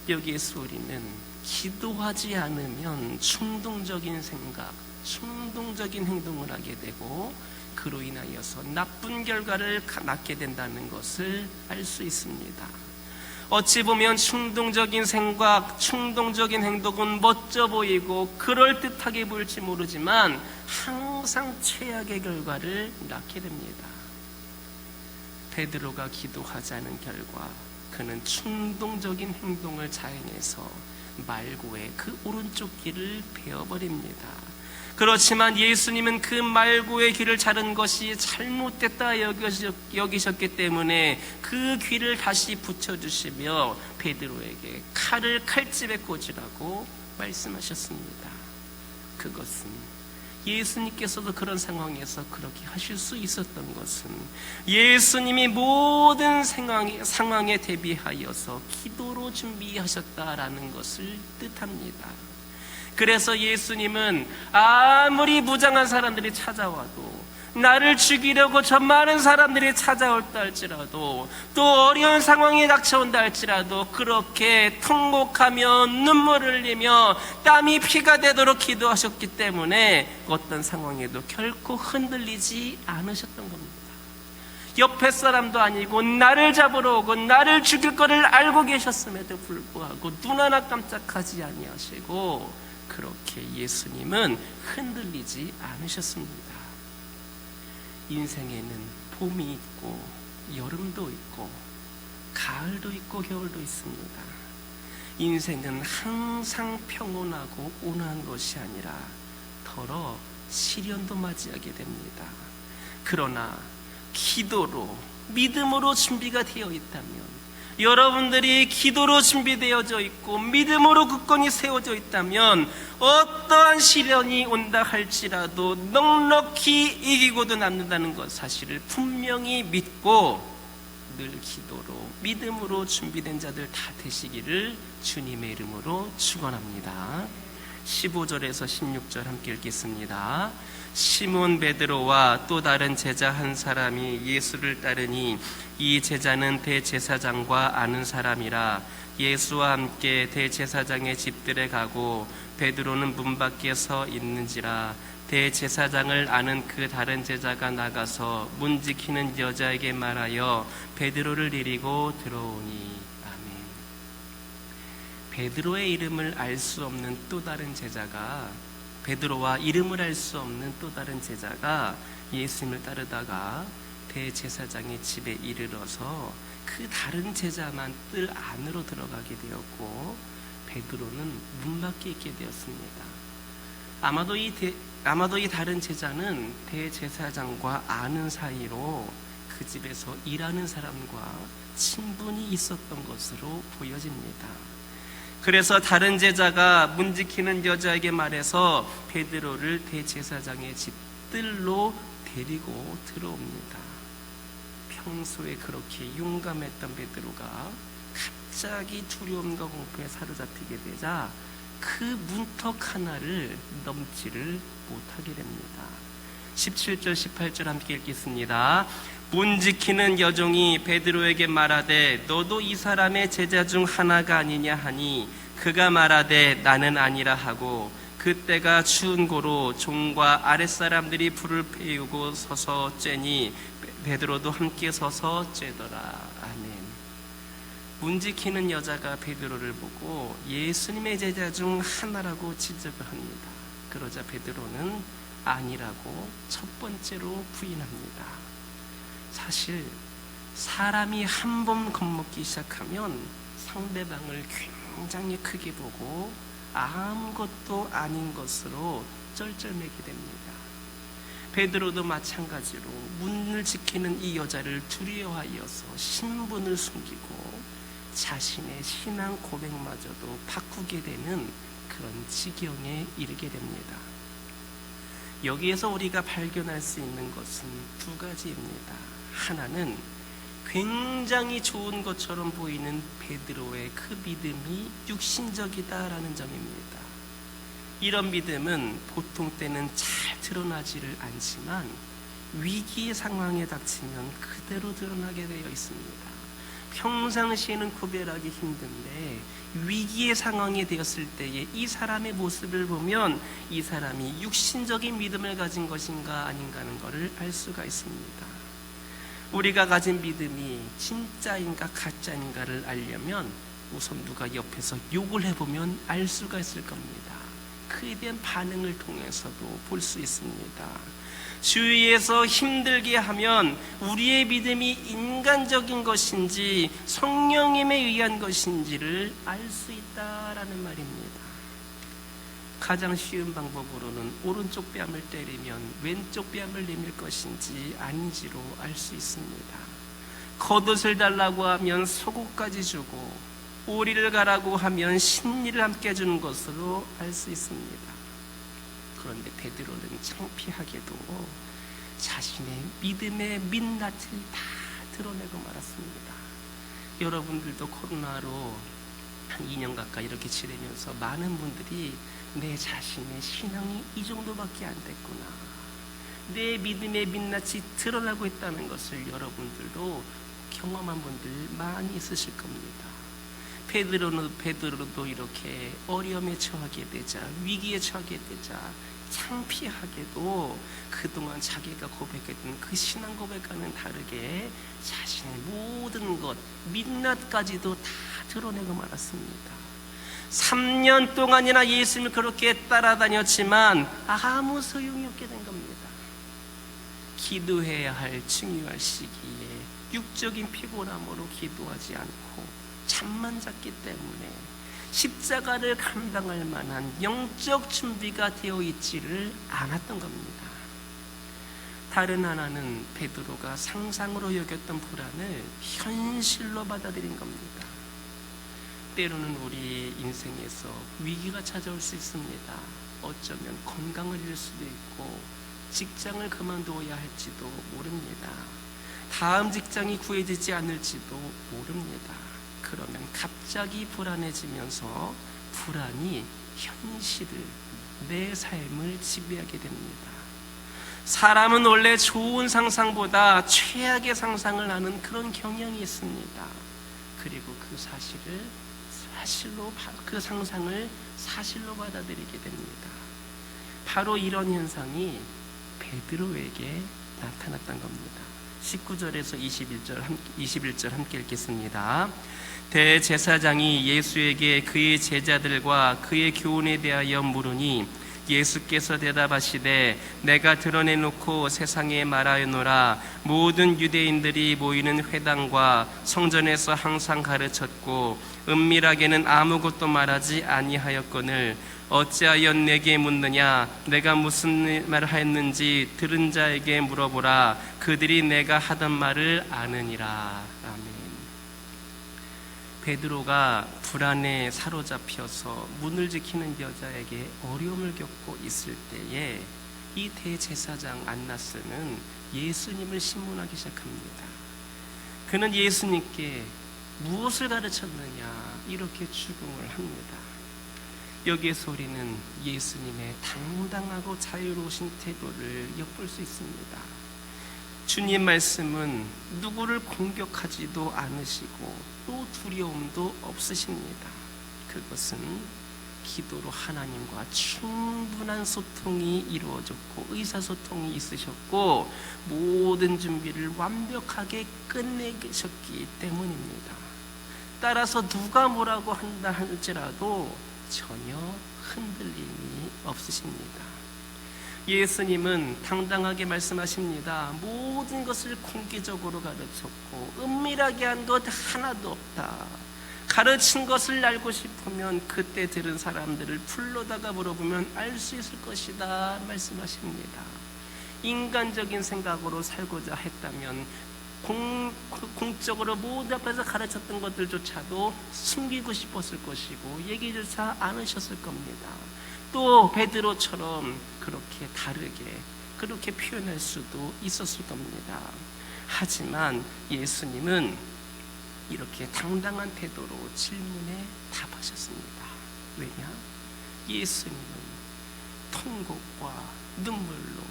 여기에서 우리는 기도하지 않으면 충동적인 생각, 충동적인 행동을 하게 되고 그로 인하여서 나쁜 결과를 낳게 된다는 것을 알 수 있습니다. 어찌 보면 충동적인 생각, 충동적인 행동은 멋져 보이고 그럴듯하게 보일지 모르지만 항상 최악의 결과를 낳게 됩니다. 베드로가 기도하자는 결과 그는 충동적인 행동을 자행해서 말고의 그 오른쪽 귀를 베어버립니다. 그렇지만 예수님은 그 말고의 귀를 자른 것이 잘못됐다 여기셨기 때문에 그 귀를 다시 붙여주시며 베드로에게 칼을 칼집에 꽂으라고 말씀하셨습니다. 그것은 예수님께서도 그런 상황에서 그렇게 하실 수 있었던 것은 예수님이 모든 상황에 대비하여서 기도로 준비하셨다라는 것을 뜻합니다. 그래서 예수님은 아무리 무장한 사람들이 찾아와도 나를 죽이려고 저 많은 사람들이 찾아올다 할지라도 또 어려운 상황이 닥쳐온다 할지라도 그렇게 통곡하며 눈물을 흘리며 땀이 피가 되도록 기도하셨기 때문에 어떤 상황에도 결코 흔들리지 않으셨던 겁니다. 옆에 사람도 아니고 나를 잡으러 오고 나를 죽일 거를 알고 계셨음에도 불구하고 눈 하나 깜짝하지 아니하시고 그렇게 예수님은 흔들리지 않으셨습니다. 인생에는 봄이 있고 여름도 있고 가을도 있고 겨울도 있습니다. 인생은 항상 평온하고 온화한 것이 아니라 더러 시련도 맞이하게 됩니다. 그러나 기도로 믿음으로 준비가 되어 있다면, 여러분들이 기도로 준비되어져 있고 믿음으로 굳건히 세워져 있다면 어떠한 시련이 온다 할지라도 넉넉히 이기고도 남는다는 것 사실을 분명히 믿고 늘 기도로 믿음으로 준비된 자들 다 되시기를 주님의 이름으로 축원합니다. 15절에서 16절 함께 읽겠습니다. 시몬 베드로와 또 다른 제자 한 사람이 예수를 따르니 이 제자는 대제사장과 아는 사람이라 예수와 함께 대제사장의 집들에 가고 베드로는 문 밖에 서 있는지라 대제사장을 아는 그 다른 제자가 나가서 문 지키는 여자에게 말하여 베드로를 데리고 들어오니. 아멘. 베드로의 이름을 알 수 없는 또 다른 제자가, 베드로와 이름을 알 수 없는 또 다른 제자가 예수님을 따르다가 대제사장의 집에 이르러서 그 다른 제자만 뜰 안으로 들어가게 되었고 베드로는 문 밖에 있게 되었습니다. 아마도 이 다른 제자는 대제사장과 아는 사이로 그 집에서 일하는 사람과 친분이 있었던 것으로 보여집니다. 그래서 다른 제자가 문 지키는 여자에게 말해서 베드로를 대제사장의 집 뜰로 데리고 들어옵니다. 평소에 그렇게 용감했던 베드로가 갑자기 두려움과 공포에 사로잡히게 되자 그 문턱 하나를 넘지를 못하게 됩니다. 17절 18절 함께 읽겠습니다. 문 지키는 여종이 베드로에게 말하되 너도 이 사람의 제자 중 하나가 아니냐 하니 그가 말하되 나는 아니라 하고 그때가 추운 고로 종과 아랫사람들이 불을 피우고 서서 쬐니 베드로도 함께 서서 쬐더라. 아멘. 문 지키는 여자가 베드로를 보고 예수님의 제자 중 하나라고 지적을 합니다. 그러자 베드로는 아니라고 첫 번째로 부인합니다. 사실 사람이 한 번 겁먹기 시작하면 상대방을 굉장히 크게 보고 아무것도 아닌 것으로 쩔쩔매게 됩니다. 베드로도 마찬가지로 문을 지키는 이 여자를 두려워하여서 신분을 숨기고 자신의 신앙 고백마저도 바꾸게 되는 그런 지경에 이르게 됩니다. 여기에서 우리가 발견할 수 있는 것은 두 가지입니다. 하나는 굉장히 좋은 것처럼 보이는 베드로의 그 믿음이 육신적이다라는 점입니다. 이런 믿음은 보통 때는 잘 드러나지를 않지만 위기의 상황에 닥치면 그대로 드러나게 되어 있습니다. 평상시에는 구별하기 힘든데 위기의 상황이 되었을 때에 이 사람의 모습을 보면 이 사람이 육신적인 믿음을 가진 것인가 아닌가 하는 것을 알 수가 있습니다. 우리가 가진 믿음이 진짜인가 가짜인가를 알려면 우선 누가 옆에서 욕을 해보면 알 수가 있을 겁니다. 그에 대한 반응을 통해서도 볼 수 있습니다. 주위에서 힘들게 하면 우리의 믿음이 인간적인 것인지 성령님에 의한 것인지를 알 수 있다라는 말입니다. 가장 쉬운 방법으로는 오른쪽 뺨을 때리면 왼쪽 뺨을 내밀 것인지 아닌지로 알 수 있습니다. 겉옷을 달라고 하면 속옷까지 주고 오리를 가라고 하면 신리를 함께 주는 것으로 알 수 있습니다. 그런데 베드로는 창피하게도 자신의 믿음의 민낯을 다 드러내고 말았습니다. 여러분들도 코로나로 한 2년 가까이 이렇게 지내면서 많은 분들이 내 자신의 신앙이 이 정도밖에 안 됐구나, 내 믿음의 민낯이 드러나고 있다는 것을 여러분들도 경험한 분들 많이 있으실 겁니다. 베드로도 이렇게 어려움에 처하게 되자, 위기에 처하게 되자 창피하게도 그동안 자기가 고백했던 그 신앙 고백과는 다르게 자신의 모든 것, 민낯까지도 다 드러내고 말았습니다. 3년 동안이나 예수님을 그렇게 따라다녔지만 아무 소용이 없게 된 겁니다. 기도해야 할 중요할 시기에 육적인 피곤함으로 기도하지 않고 잠만 잤기 때문에 십자가를 감당할 만한 영적 준비가 되어 있지를 않았던 겁니다. 다른 하나는 베드로가 상상으로 여겼던 불안을 현실로 받아들인 겁니다. 때로는 우리 인생에서 위기가 찾아올 수 있습니다. 어쩌면 건강을 잃을 수도 있고 직장을 그만두어야 할지도 모릅니다. 다음 직장이 구해지지 않을지도 모릅니다. 그러면 갑자기 불안해지면서 불안이 현실을, 내 삶을 지배하게 됩니다. 사람은 원래 좋은 상상보다 최악의 상상을 하는 그런 경향이 있습니다. 그리고 그 상상을 사실로 받아들이게 됩니다. 바로 이런 현상이 베드로에게 나타났던 겁니다. 19절에서 21절 함께 읽겠습니다. 대제사장이 예수에게 그의 제자들과 그의 교훈에 대하여 물으니 예수께서 대답하시되 내가 드러내놓고 세상에 말하노라. 모든 유대인들이 모이는 회당과 성전에서 항상 가르쳤고 은밀하게는 아무것도 말하지 아니하였거늘 어찌하여 내게 묻느냐. 내가 무슨 말을 하였는지 들은 자에게 물어보라. 그들이 내가 하던 말을 아느니라. 아멘. 베드로가 불안에 사로잡혀서 문을 지키는 여자에게 어려움을 겪고 있을 때에 이 대제사장 안나스는 예수님을 신문하기 시작합니다. 그는 예수님께 무엇을 가르쳤느냐 이렇게 추궁을 합니다. 여기에서 우리는 예수님의 당당하고 자유로우신 태도를 엿볼 수 있습니다. 주님 말씀은 누구를 공격하지도 않으시고 또 두려움도 없으십니다. 그것은 기도로 하나님과 충분한 소통이 이루어졌고 의사소통이 있으셨고 모든 준비를 완벽하게 끝내셨기 때문입니다. 따라서 누가 뭐라고 한다 할지라도 전혀 흔들림이 없으십니다. 예수님은 당당하게 말씀하십니다. 모든 것을 공개적으로 가르쳤고 은밀하게 한 것 하나도 없다. 가르친 것을 알고 싶으면 그때 들은 사람들을 불러다가 물어보면 알 수 있을 것이다 말씀하십니다. 인간적인 생각으로 살고자 했다면 공적으로 모두 앞에서 가르쳤던 것들조차도 숨기고 싶었을 것이고 얘기조차 않으셨을 겁니다. 또 베드로처럼 그렇게 다르게 그렇게 표현할 수도 있었을 겁니다. 하지만 예수님은 이렇게 당당한 태도로 질문에 답하셨습니다. 왜냐? 예수님은 통곡과 눈물로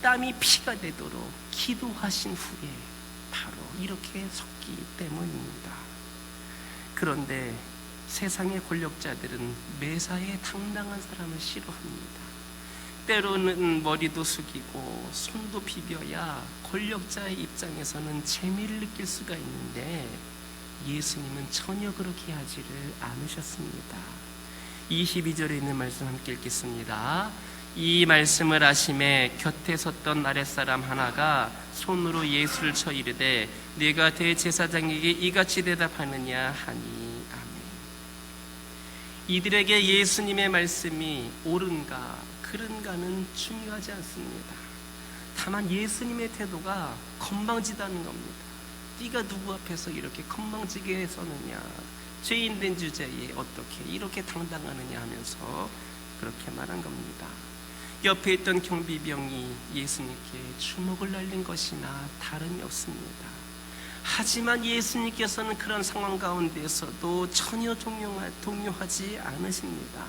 땀이 피가 되도록 기도하신 후에 바로 이렇게 섰기 때문입니다. 그런데 세상의 권력자들은 매사에 당당한 사람을 싫어합니다. 때로는 머리도 숙이고 손도 비벼야 권력자의 입장에서는 재미를 느낄 수가 있는데 예수님은 전혀 그렇게 하지를 않으셨습니다. 22절에 있는 말씀 함께 읽겠습니다. 이 말씀을 하심에 곁에 섰던 아랫사람 하나가 손으로 예수를 쳐 이르되 네가 대제사장에게 이같이 대답하느냐 하니. 이들에게 예수님의 말씀이 옳은가 그른가는 중요하지 않습니다. 다만 예수님의 태도가 건방지다는 겁니다. 네가 누구 앞에서 이렇게 건방지게 서느냐, 죄인된 주제에 어떻게 이렇게 당당하느냐 하면서 그렇게 말한 겁니다. 옆에 있던 경비병이 예수님께 주먹을 날린 것이나 다름이 없습니다. 하지만 예수님께서는 그런 상황 가운데서도 전혀 동요하지 않으십니다.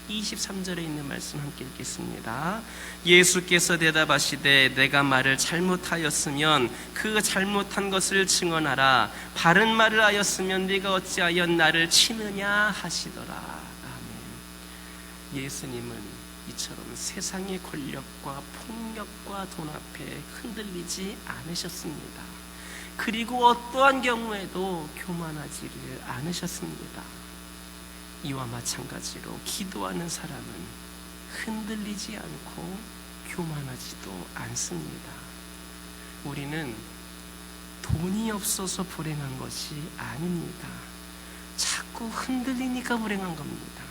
23절에 있는 말씀 함께 읽겠습니다. 예수께서 대답하시되 내가 말을 잘못하였으면 그 잘못한 것을 증언하라. 바른 말을 하였으면 네가 어찌하여 나를 치느냐 하시더라. 아멘. 예수님은 이처럼 세상의 권력과 폭력과 돈 앞에 흔들리지 않으셨습니다. 그리고 어떠한 경우에도 교만하지를 않으셨습니다. 이와 마찬가지로 기도하는 사람은 흔들리지 않고 교만하지도 않습니다. 우리는 돈이 없어서 불행한 것이 아닙니다. 자꾸 흔들리니까 불행한 겁니다.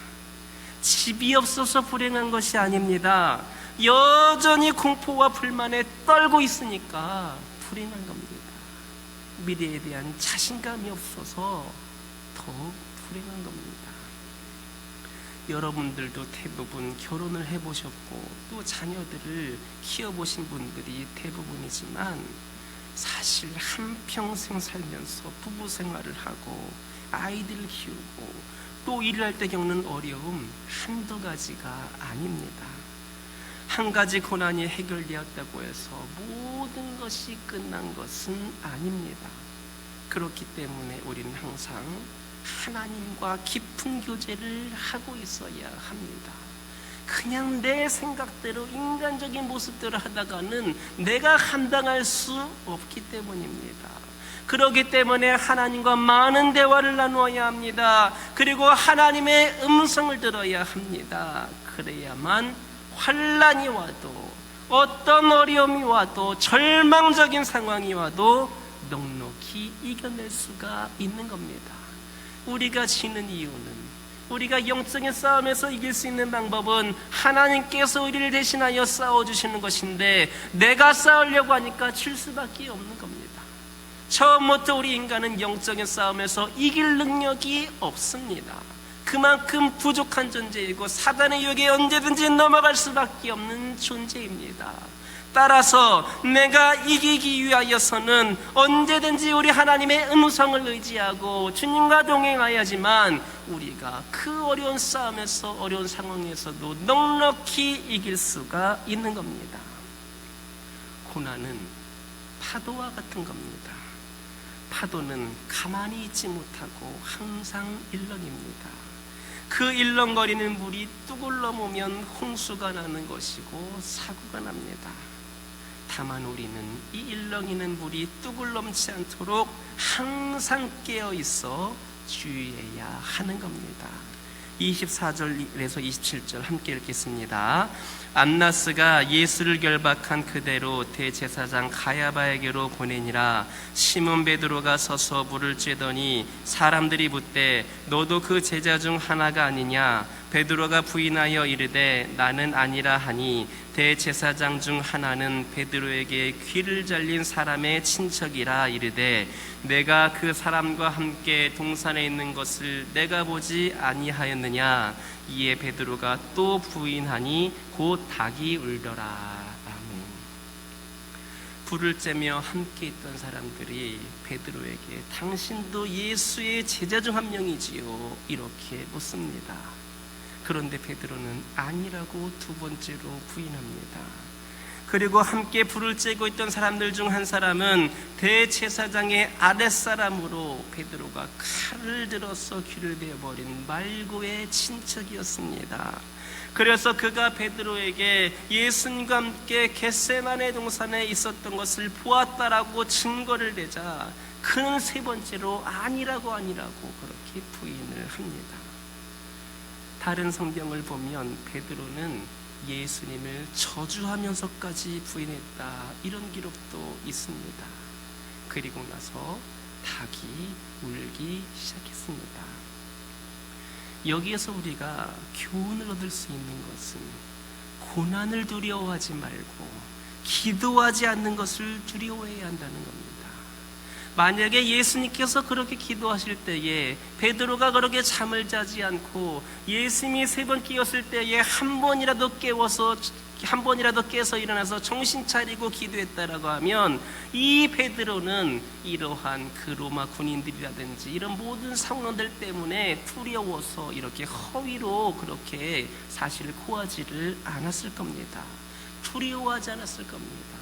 집이 없어서 불행한 것이 아닙니다. 여전히 공포와 불만에 떨고 있으니까 불행한 겁니다. 미래에 대한 자신감이 없어서 더욱 불행한 겁니다. 여러분들도 대부분 결혼을 해보셨고 또 자녀들을 키워보신 분들이 대부분이지만 사실 한평생 살면서 부부 생활을 하고 아이들을 키우고 또 일을 할 때 겪는 어려움 한두 가지가 아닙니다. 한 가지 고난이 해결되었다고 해서 모든 것이 끝난 것은 아닙니다. 그렇기 때문에 우리는 항상 하나님과 깊은 교제를 하고 있어야 합니다. 그냥 내 생각대로 인간적인 모습대로 하다가는 내가 감당할 수 없기 때문입니다. 그렇기 때문에 하나님과 많은 대화를 나누어야 합니다. 그리고 하나님의 음성을 들어야 합니다. 그래야만 환난이 와도 어떤 어려움이 와도 절망적인 상황이 와도 넉넉히 이겨낼 수가 있는 겁니다. 우리가 지는 이유는, 우리가 영적인 싸움에서 이길 수 있는 방법은 하나님께서 우리를 대신하여 싸워주시는 것인데 내가 싸우려고 하니까 질 수밖에 없는 겁니다. 처음부터 우리 인간은 영적인 싸움에서 이길 능력이 없습니다. 그만큼 부족한 존재이고 사단의 유혹에 언제든지 넘어갈 수밖에 없는 존재입니다. 따라서 내가 이기기 위하여서는 언제든지 우리 하나님의 음성을 의지하고 주님과 동행하야지만 우리가 그 어려운 싸움에서, 어려운 상황에서도 넉넉히 이길 수가 있는 겁니다. 고난은 파도와 같은 겁니다. 파도는 가만히 있지 못하고 항상 일렁입니다. 그 일렁거리는 물이 뚝을 넘으면 홍수가 나는 것이고 사고가 납니다. 다만 우리는 이 일렁이는 물이 뚝을 넘지 않도록 항상 깨어 있어 주의해야 하는 겁니다. 24절에서 27절 함께 읽겠습니다. 안나스가 예수를 결박한 그대로 대제사장 가야바에게로 보내니라. 시몬 베드로가 서서 물을 쬐더니 사람들이 묻되 너도 그 제자 중 하나가 아니냐? 베드로가 부인하여 이르되 나는 아니라 하니 대제사장 중 하나는 베드로에게 귀를 잘린 사람의 친척이라 이르되 내가 그 사람과 함께 동산에 있는 것을 내가 보지 아니하였느냐? 이에 베드로가 또 부인하니 곧 닭이 울더라. 아멘. 불을 쬐며 함께 있던 사람들이 베드로에게 당신도 예수의 제자 중 한 명이지요? 이렇게 묻습니다. 그런데 베드로는 아니라고 두 번째로 부인합니다. 그리고 함께 불을 쬐고 있던 사람들 중 한 사람은 대제사장의 아랫사람으로 베드로가 칼을 들어서 귀를 베어버린 말고의 친척이었습니다. 그래서 그가 베드로에게 예수님과 함께 겟세마네 동산에 있었던 것을 보았다라고 증거를 대자 그는 세 번째로 아니라고 그렇게 부인을 합니다. 다른 성경을 보면 베드로는 예수님을 저주하면서까지 부인했다, 이런 기록도 있습니다. 그리고 나서 닭이 울기 시작했습니다. 여기에서 우리가 교훈을 얻을 수 있는 것은 고난을 두려워하지 말고 기도하지 않는 것을 두려워해야 한다는 겁니다. 만약에 예수님께서 그렇게 기도하실 때에 베드로가 그렇게 잠을 자지 않고 예수님이 세 번 깨었을 때에 한 번이라도 깨서 일어나서 정신 차리고 기도했다라고 하면 이 베드로는 이러한 그 로마 군인들이라든지 이런 모든 상황들 때문에 두려워서 이렇게 허위로 그렇게 사실을 고하지를 않았을 겁니다. 두려워하지 않았을 겁니다.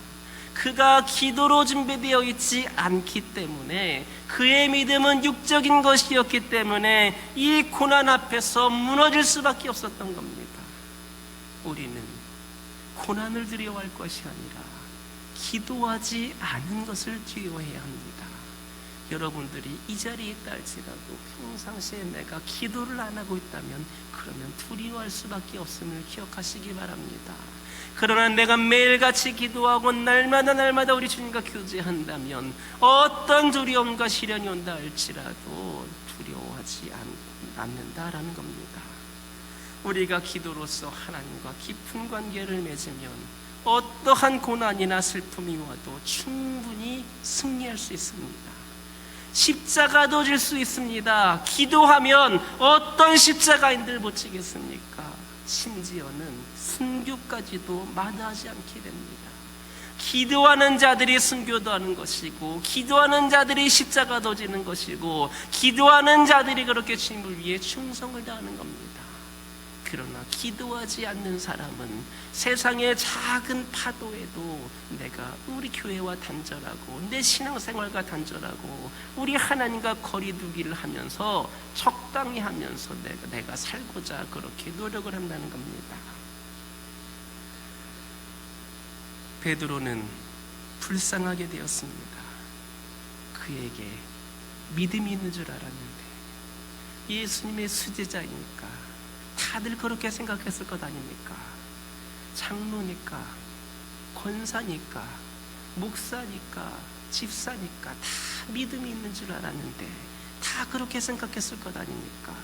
그가 기도로 준비되어 있지 않기 때문에 그의 믿음은 육적인 것이었기 때문에 이 고난 앞에서 무너질 수밖에 없었던 겁니다. 우리는 고난을 두려워할 것이 아니라 기도하지 않은 것을 두려워해야 합니다. 여러분들이 이 자리에 있다 할지라도 평상시에 내가 기도를 안 하고 있다면 그러면 두려워할 수밖에 없음을 기억하시기 바랍니다. 그러나 내가 매일같이 기도하고 날마다 우리 주님과 교제한다면 어떤 두려움과 시련이 온다 할지라도 두려워하지 않는다라는 겁니다. 우리가 기도로서 하나님과 깊은 관계를 맺으면 어떠한 고난이나 슬픔이 와도 충분히 승리할 수 있습니다. 십자가도 질 수 있습니다. 기도하면 어떤 십자가인들 못 지겠습니까? 심지어는 순교까지도 마다하지 않게 됩니다. 기도하는 자들이 순교도 하는 것이고, 기도하는 자들이 십자가도 지는 것이고, 기도하는 자들이 그렇게 주님을 위해 충성을 다하는 겁니다. 그러나 기도하지 않는 사람은 세상의 작은 파도에도 내가 우리 교회와 단절하고 내 신앙생활과 단절하고 우리 하나님과 거리두기를 하면서 적당히 하면서 내가 살고자 그렇게 노력을 한다는 겁니다. 베드로는 불쌍하게 되었습니다. 그에게 믿음이 있는 줄 알았는데 예수님의 수제자이니까 다들 그렇게 생각했을 것 아닙니까? 장로니까, 권사니까, 목사니까, 집사니까 다 믿음이 있는 줄 알았는데 다 그렇게 생각했을 것 아닙니까?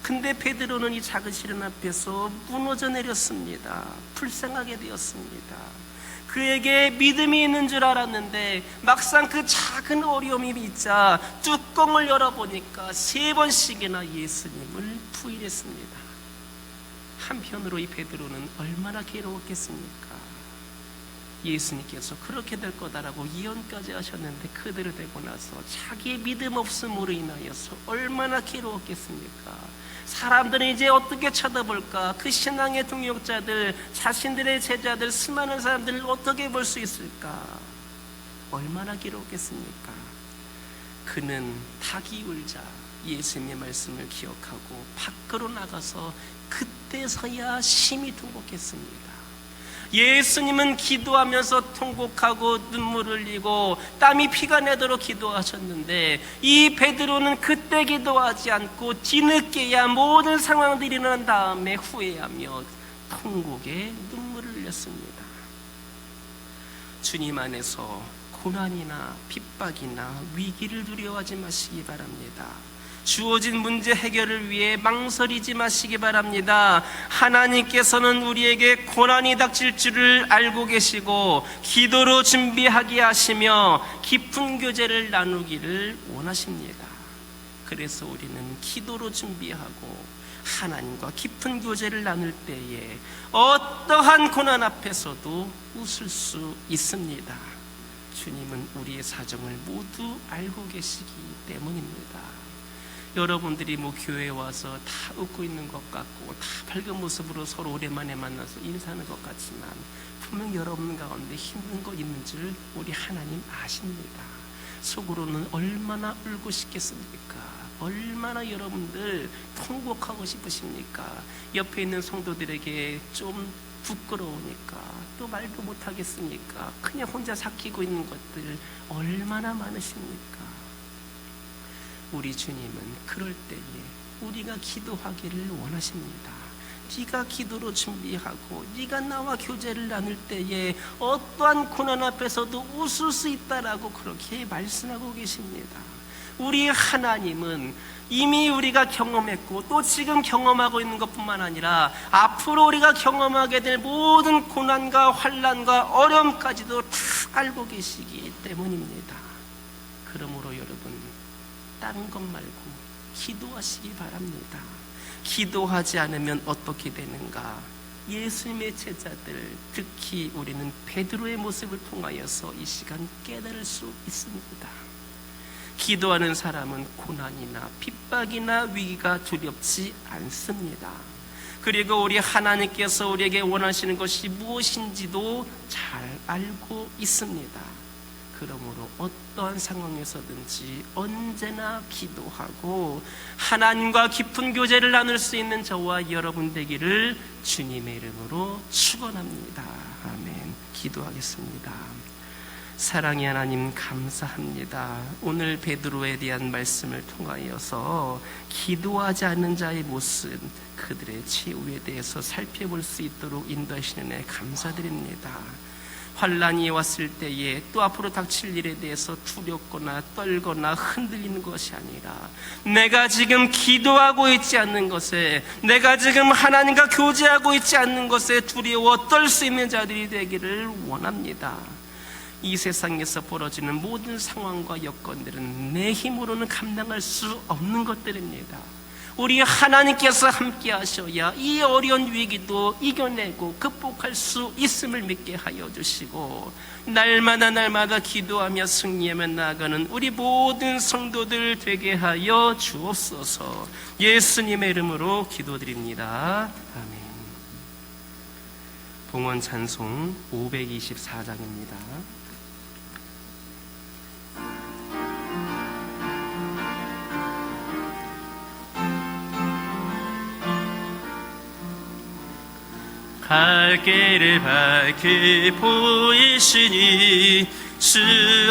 근데 베드로는 이 작은 시련 앞에서 무너져 내렸습니다. 불쌍하게 되었습니다. 그에게 믿음이 있는 줄 알았는데 막상 그 작은 어려움이 있자 뚜껑을 열어보니까 3번씩이나 예수님을 부인했습니다. 한편으로 이 베드로는 얼마나 괴로웠겠습니까? 예수님께서 그렇게 될 거다라고 예언까지 하셨는데 그대로 되고 나서 자기의 믿음 없음으로 인하여서 얼마나 괴로웠겠습니까? 사람들은 이제 어떻게 쳐다볼까? 그 신앙의 동역자들, 자신들의 제자들, 수많은 사람들을 어떻게 볼 수 있을까? 얼마나 괴로웠겠습니까? 그는 닭이 울자 예수님의 말씀을 기억하고 밖으로 나가서 그때서야 심히 통곡했습니다. 예수님은 기도하면서 통곡하고 눈물을 흘리고 땀이 피가 내도록 기도하셨는데 이 베드로는 그때 기도하지 않고 뒤늦게야 모든 상황들이 일어난 다음에 후회하며 통곡에 눈물을 흘렸습니다. 주님 안에서 고난이나 핍박이나 위기를 두려워하지 마시기 바랍니다. 주어진 문제 해결을 위해 망설이지 마시기 바랍니다. 하나님께서는 우리에게 고난이 닥칠 줄을 알고 계시고 기도로 준비하게 하시며 깊은 교제를 나누기를 원하십니다. 그래서 우리는 기도로 준비하고 하나님과 깊은 교제를 나눌 때에 어떠한 고난 앞에서도 웃을 수 있습니다. 주님은 우리의 사정을 모두 알고 계시기 때문입니다. 여러분들이 교회에 와서 다 웃고 있는 것 같고 다 밝은 모습으로 서로 오랜만에 만나서 인사하는 것 같지만 분명 여러분 가운데 힘든 거 있는 줄 우리 하나님 아십니다. 속으로는 얼마나 울고 싶겠습니까? 얼마나 여러분들 통곡하고 싶으십니까? 옆에 있는 성도들에게 좀 부끄러우니까 또 말도 못하겠습니까? 그냥 혼자 삭히고 있는 것들 얼마나 많으십니까? 우리 주님은 그럴 때에 우리가 기도하기를 원하십니다. 네가 기도로 준비하고 네가 나와 교제를 나눌 때에 어떠한 고난 앞에서도 웃을 수 있다라고 그렇게 말씀하고 계십니다. 우리 하나님은 이미 우리가 경험했고 또 지금 경험하고 있는 것뿐만 아니라 앞으로 우리가 경험하게 될 모든 고난과 환난과 어려움까지도 다 알고 계시기 때문입니다. 그러므로 여러분 다른 것 말고 기도하시기 바랍니다. 기도하지 않으면 어떻게 되는가? 예수님의 제자들, 특히 우리는 베드로의 모습을 통하여서 이 시간 깨달을 수 있습니다. 기도하는 사람은 고난이나 핍박이나 위기가 두렵지 않습니다. 그리고 우리 하나님께서 우리에게 원하시는 것이 무엇인지도 잘 알고 있습니다. 그러므로 어떠한 상황에서든지 언제나 기도하고 하나님과 깊은 교제를 나눌 수 있는 저와 여러분 되기를 주님의 이름으로 축원합니다. 아멘. 기도하겠습니다. 사랑의 하나님 감사합니다. 오늘 베드로에 대한 말씀을 통하여서 기도하지 않는 자의 모습, 그들의 최후에 대해서 살펴볼 수 있도록 인도하시는 애 감사드립니다. 환란이 왔을 때에 또 앞으로 닥칠 일에 대해서 두렵거나 떨거나 흔들리는 것이 아니라 내가 지금 기도하고 있지 않는 것에, 내가 지금 하나님과 교제하고 있지 않는 것에 두려워 떨 수 있는 자들이 되기를 원합니다. 이 세상에서 벌어지는 모든 상황과 여건들은 내 힘으로는 감당할 수 없는 것들입니다. 우리 하나님께서 함께 하셔야 이 어려운 위기도 이겨내고 극복할 수 있음을 믿게 하여 주시고, 날마다 기도하며 승리하며 나아가는 우리 모든 성도들 되게 하여 주옵소서. 예수님의 이름으로 기도드립니다. 아멘. 봉헌 찬송 524장입니다. 갈 길을 밝히 보이시니 주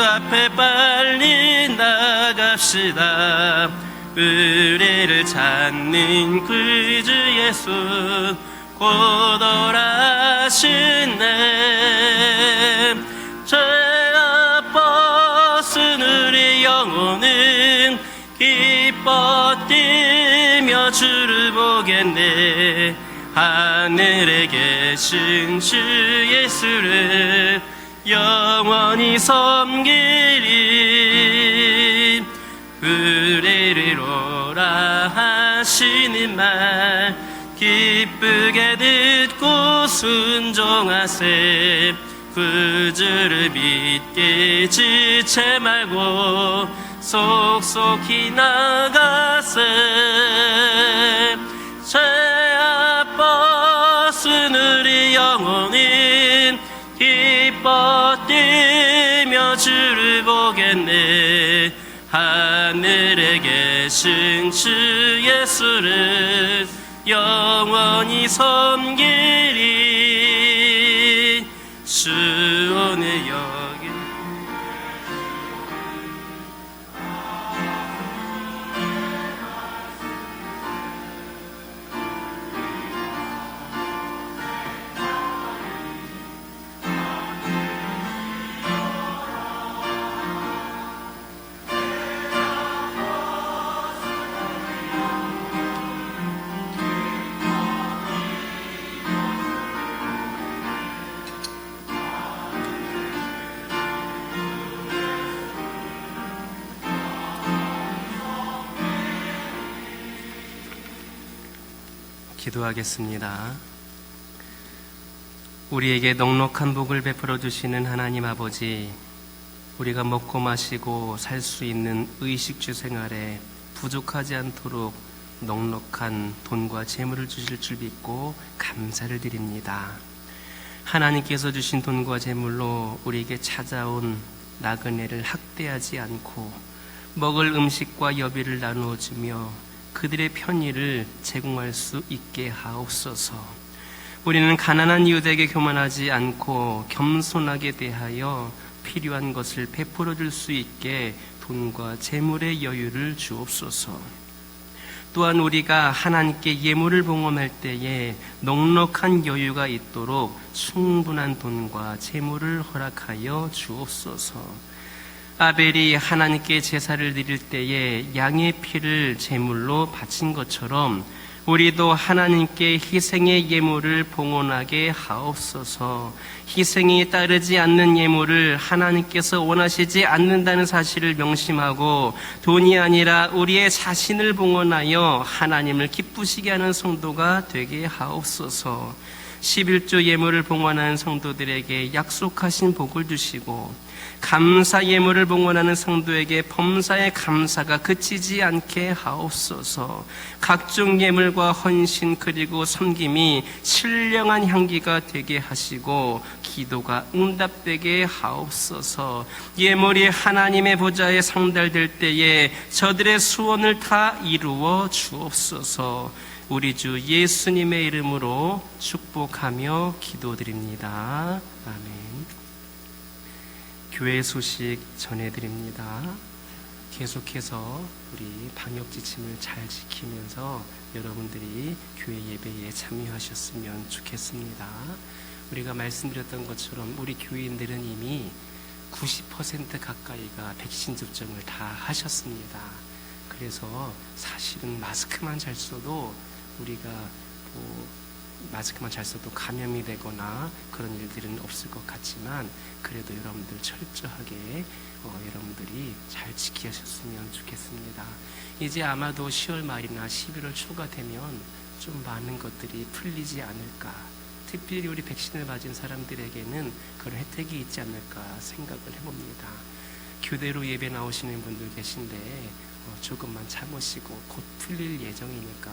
앞에 빨리 나갑시다. 의뢰를 찾는 그 주 예수 고돌하시네. 죄악 벗은 우리 영혼은 기뻐 뛰며 주를 보겠네. 하늘에 계신 주 예수를 영원히 섬기리. 의뢰를 오라 하시는 말 기쁘게 듣고 순종하세. 그 주를 믿게 지체 말고 속속히 나가세. 죄악 벗은 우리 영혼은 기뻐 뛰며 주를 보겠네. 하늘에 계신 주 예수를 영원히 섬기리. 주 오늘 여기 기도하겠습니다. 우리에게 넉넉한 복을 베풀어 주시는 하나님 아버지, 우리가 먹고 마시고 살 수 있는 의식주 생활에 부족하지 않도록 넉넉한 돈과 재물을 주실 줄 믿고 감사를 드립니다. 하나님께서 주신 돈과 재물로 우리에게 찾아온 나그네를 학대하지 않고 먹을 음식과 여비를 나누어 주며 그들의 편의를 제공할 수 있게 하옵소서. 우리는 가난한 이웃에게 교만하지 않고 겸손하게 대하여 필요한 것을 베풀어 줄 수 있게 돈과 재물의 여유를 주옵소서. 또한 우리가 하나님께 예물을 봉헌할 때에 넉넉한 여유가 있도록 충분한 돈과 재물을 허락하여 주옵소서. 아벨이 하나님께 제사를 드릴 때에 양의 피를 제물로 바친 것처럼 우리도 하나님께 희생의 예물을 봉헌하게 하옵소서. 희생이 따르지 않는 예물을 하나님께서 원하시지 않는다는 사실을 명심하고 돈이 아니라 우리의 자신을 봉헌하여 하나님을 기쁘시게 하는 성도가 되게 하옵소서. 11조 예물을 봉헌하는 성도들에게 약속하신 복을 주시고 감사 예물을 봉헌하는 성도에게 범사의 감사가 그치지 않게 하옵소서. 각종 예물과 헌신 그리고 섬김이 신령한 향기가 되게 하시고 기도가 응답되게 하옵소서. 예물이 하나님의 보좌에 상달될 때에 저들의 소원을 다 이루어 주옵소서. 우리 주 예수님의 이름으로 축복하며 기도드립니다. 아멘. 교회 소식 전해드립니다. 계속해서 우리 방역 지침을 잘 지키면서 여러분들이 교회 예배에 참여하셨으면 좋겠습니다. 우리가 말씀드렸던 것처럼 우리 교인들은 이미 90% 가까이가 백신 접종을 다 하셨습니다. 그래서 사실은 마스크만 잘 써도 우리가 마스크만 잘 써도 감염이 되거나 그런 일들은 없을 것 같지만 그래도 여러분들 철저하게 여러분들이 잘 지키셨으면 좋겠습니다. 이제 아마도 10월 말이나 11월 초가 되면 좀 많은 것들이 풀리지 않을까, 특별히 우리 백신을 맞은 사람들에게는 그런 혜택이 있지 않을까 생각을 해봅니다. 교대로 예배 나오시는 분들 계신데 조금만 참으시고 곧 풀릴 예정이니까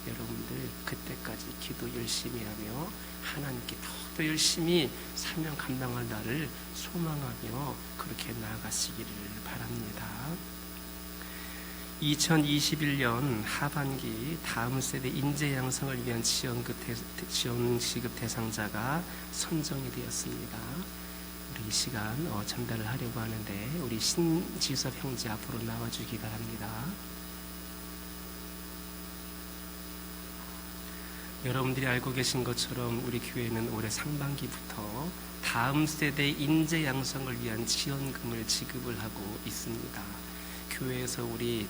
여러분들 그때까지 기도 열심히 하며 하나님께 더 열심히 사명 감당할 날을 소망하며 그렇게 나아가시기를 바랍니다. 2021년 하반기 다음 세대 인재 양성을 위한 지원 지급 대상자가 선정이 되었습니다. 우리 이 시간 전달을 하려고 하는데 우리 신지섭 형제 앞으로 나와주기 바랍니다. 여러분들이 알고 계신 것처럼 우리 교회는 올해 상반기부터 다음 세대 인재 양성을 위한 지원금을 지급을 하고 있습니다. 교회에서 우리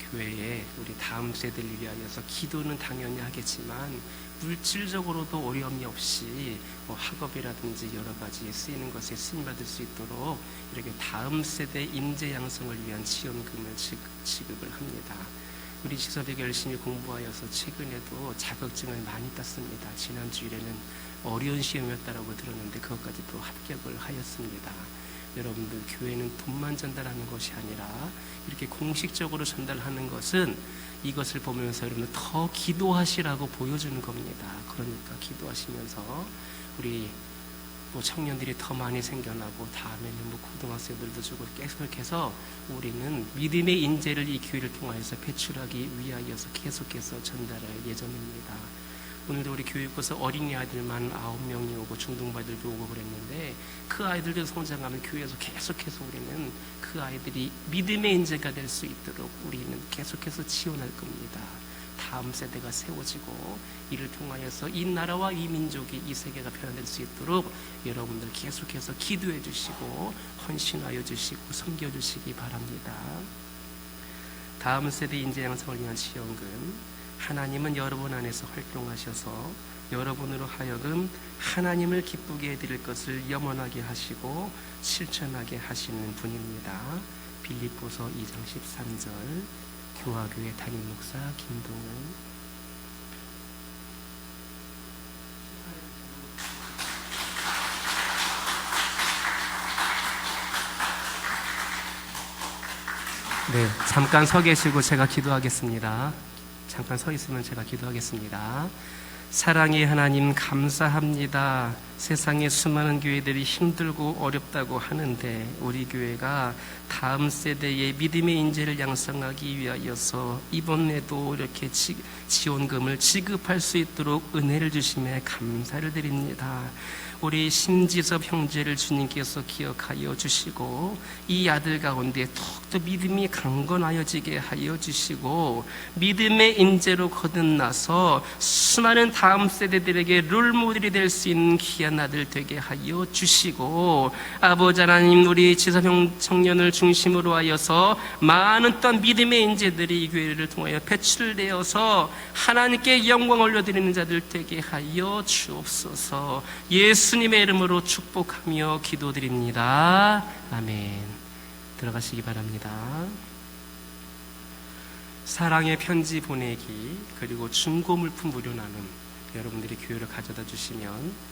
교회에 우리 다음 세대를 위하여서 기도는 당연히 하겠지만 물질적으로도 어려움이 없이 학업이라든지 여러 가지에 쓰이는 것에 쓰임받을 수 있도록 이렇게 다음 세대 인재 양성을 위한 지원금을 지급을 합니다. 우리 지섭이가 열심히 공부하여서 최근에도 자격증을 많이 땄습니다. 지난 주일에는 어려운 시험이었다고 들었는데 그것까지도 합격을 하였습니다. 여러분들 교회는 돈만 전달하는 것이 아니라 이렇게 공식적으로 전달하는 것은 이것을 보면서 여러분들 더 기도하시라고 보여주는 겁니다. 그러니까 기도하시면서 우리 청년들이 더 많이 생겨나고 다음에는 고등학생들도 주고 계속해서 우리는 믿음의 인재를 이 교회를 통하여서 배출하기 위하여서 계속해서 전달할 예정입니다. 오늘도 우리 교육부에서 어린이 아이들만 9명이 오고 중등부아이들도 오고 그랬는데 그 아이들도 성장하면 교회에서 계속해서 우리는 그 아이들이 믿음의 인재가 될 수 있도록 우리는 계속해서 지원할 겁니다. 다음 세대가 세워지고 이를 통하여서 이 나라와 이 민족이 이 세계가 변화될 수 있도록 여러분들 계속해서 기도해 주시고 헌신하여 주시고 섬겨 주시기 바랍니다. 다음 세대 인재 양성을 위한 지원금, 하나님은 여러분 안에서 활동하셔서 여러분으로 하여금 하나님을 기쁘게 해드릴 것을 염원하게 하시고 실천하게 하시는 분입니다. 빌립보서 2장 13절 교화교회 담임 목사 김동은. 네, 잠깐 서 계시고 제가 기도하겠습니다. 잠깐 서 있으면 제가 기도하겠습니다. 사랑의 하나님 감사합니다. 세상에 수많은 교회들이 힘들고 어렵다고 하는데 우리 교회가 다음 세대의 믿음의 인재를 양성하기 위하여서 이번에도 이렇게 지원금을 지급할 수 있도록 은혜를 주심에 감사를 드립니다. 우리 신지섭 형제를 주님께서 기억하여 주시고 이 아들 가운데 더욱더 믿음이 강건하여지게 하여 주시고 믿음의 인재로 거듭나서 수많은 다음 세대들에게 롤모델이 될 수 있는 귀한 아들 되게 하여 주시고 아버지 하나님 우리 지섭 청년을 중심으로 하여서 많은 또 믿음의 인재들이 이 교회를 통하여 배출되어서 하나님께 영광 올려드리는 자들 되게 하여 주옵소서. 예수님의 이름으로 축복하며 기도드립니다. 아멘. 들어가시기 바랍니다. 사랑의 편지 보내기 그리고 중고 물품 무료 나눔 여러분들이 교회를 가져다 주시면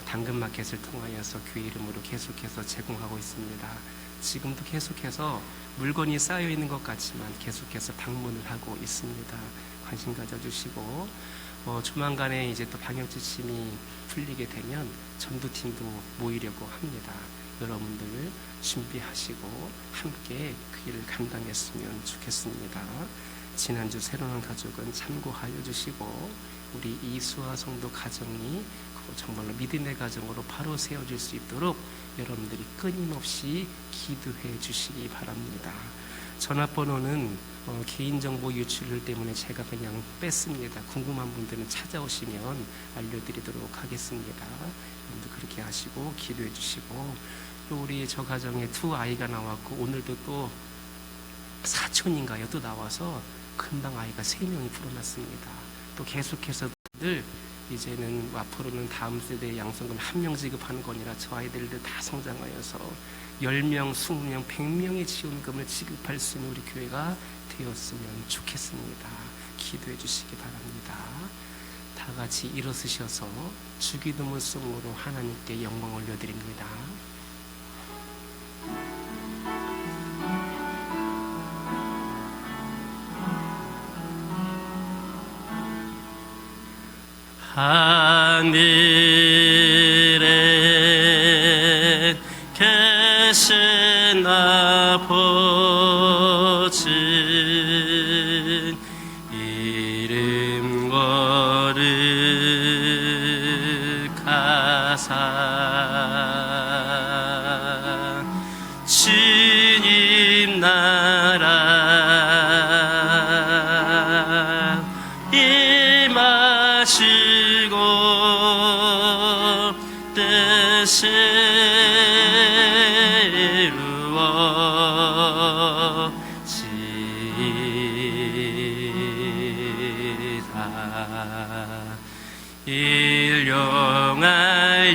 당근마켓을 통하여서 교회 이름으로 계속해서 제공하고 있습니다. 지금도 계속해서 물건이 쌓여 있는 것 같지만 계속해서 방문을 하고 있습니다. 관심 가져주시고 조만간에 이제 또 방역 지침이 풀리게 되면 전도팀도 모이려고 합니다. 여러분들 준비하시고 함께 그 일을 감당했으면 좋겠습니다. 지난주 새로운 가족은 참고하여 주시고 우리 이수아 성도 가정이 정말로 믿음의 가정으로 바로 세워질 수 있도록 여러분들이 끊임없이 기도해 주시기 바랍니다. 전화번호는 개인정보 유출 때문에 제가 그냥 뺐습니다. 궁금한 분들은 찾아오시면 알려드리도록 하겠습니다. 여러분들 그렇게 하시고 기도해 주시고, 또 우리 저 가정에 두 아이가 나왔고 오늘도 또 사촌인가요? 또 나와서 금방 아이가 3명이 불어났습니다. 또 계속해서들 이제는 앞으로는 다음 세대의 양성금 1명 지급하는 거니라 저 아이들도 다 성장하여서 10명, 20명, 100명의 지원금을 지급할 수 있는 우리 교회가 되었으면 좋겠습니다. 기도해 주시기 바랍니다. 다 같이 일어서셔서 주기도문 송으로 하나님께 영광 올려드립니다. 하늘에 계신 아버지 이름 거룩하사 주님 나라 임하시고 뜻을 이루어지이다. 일용할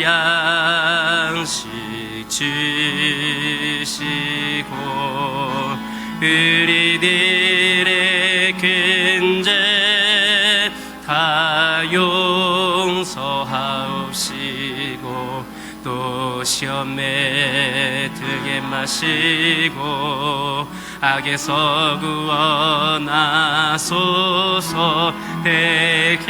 양식 주시고 우리들의 근죄 다 용서하옵시고 또 시험에 들게 마시고 악에서 구원하소서. 대개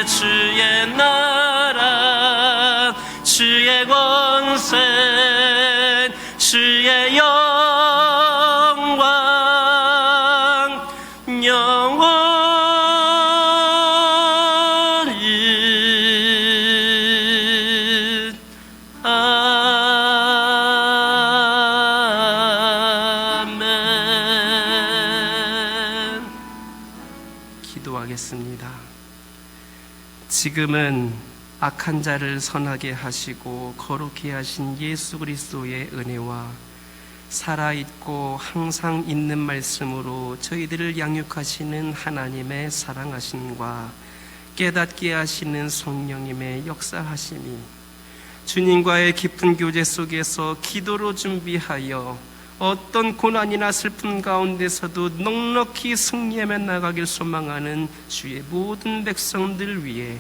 주의 나라 주의 권세 주의 영광 영원히 아멘. 기도하겠습니다. 지금은 악한 자를 선하게 하시고 거룩히 하신 예수 그리스도의 은혜와 살아있고 항상 있는 말씀으로 저희들을 양육하시는 하나님의 사랑하심과 깨닫게 하시는 성령님의 역사하심이 주님과의 깊은 교제 속에서 기도로 준비하여 어떤 고난이나 슬픔 가운데서도 넉넉히 승리하며 나가길 소망하는 주의 모든 백성들 위해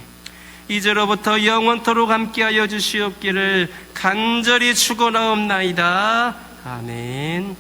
이제로부터 영원토록 함께하여 주시옵기를 간절히 축원하옵나이다. 아멘.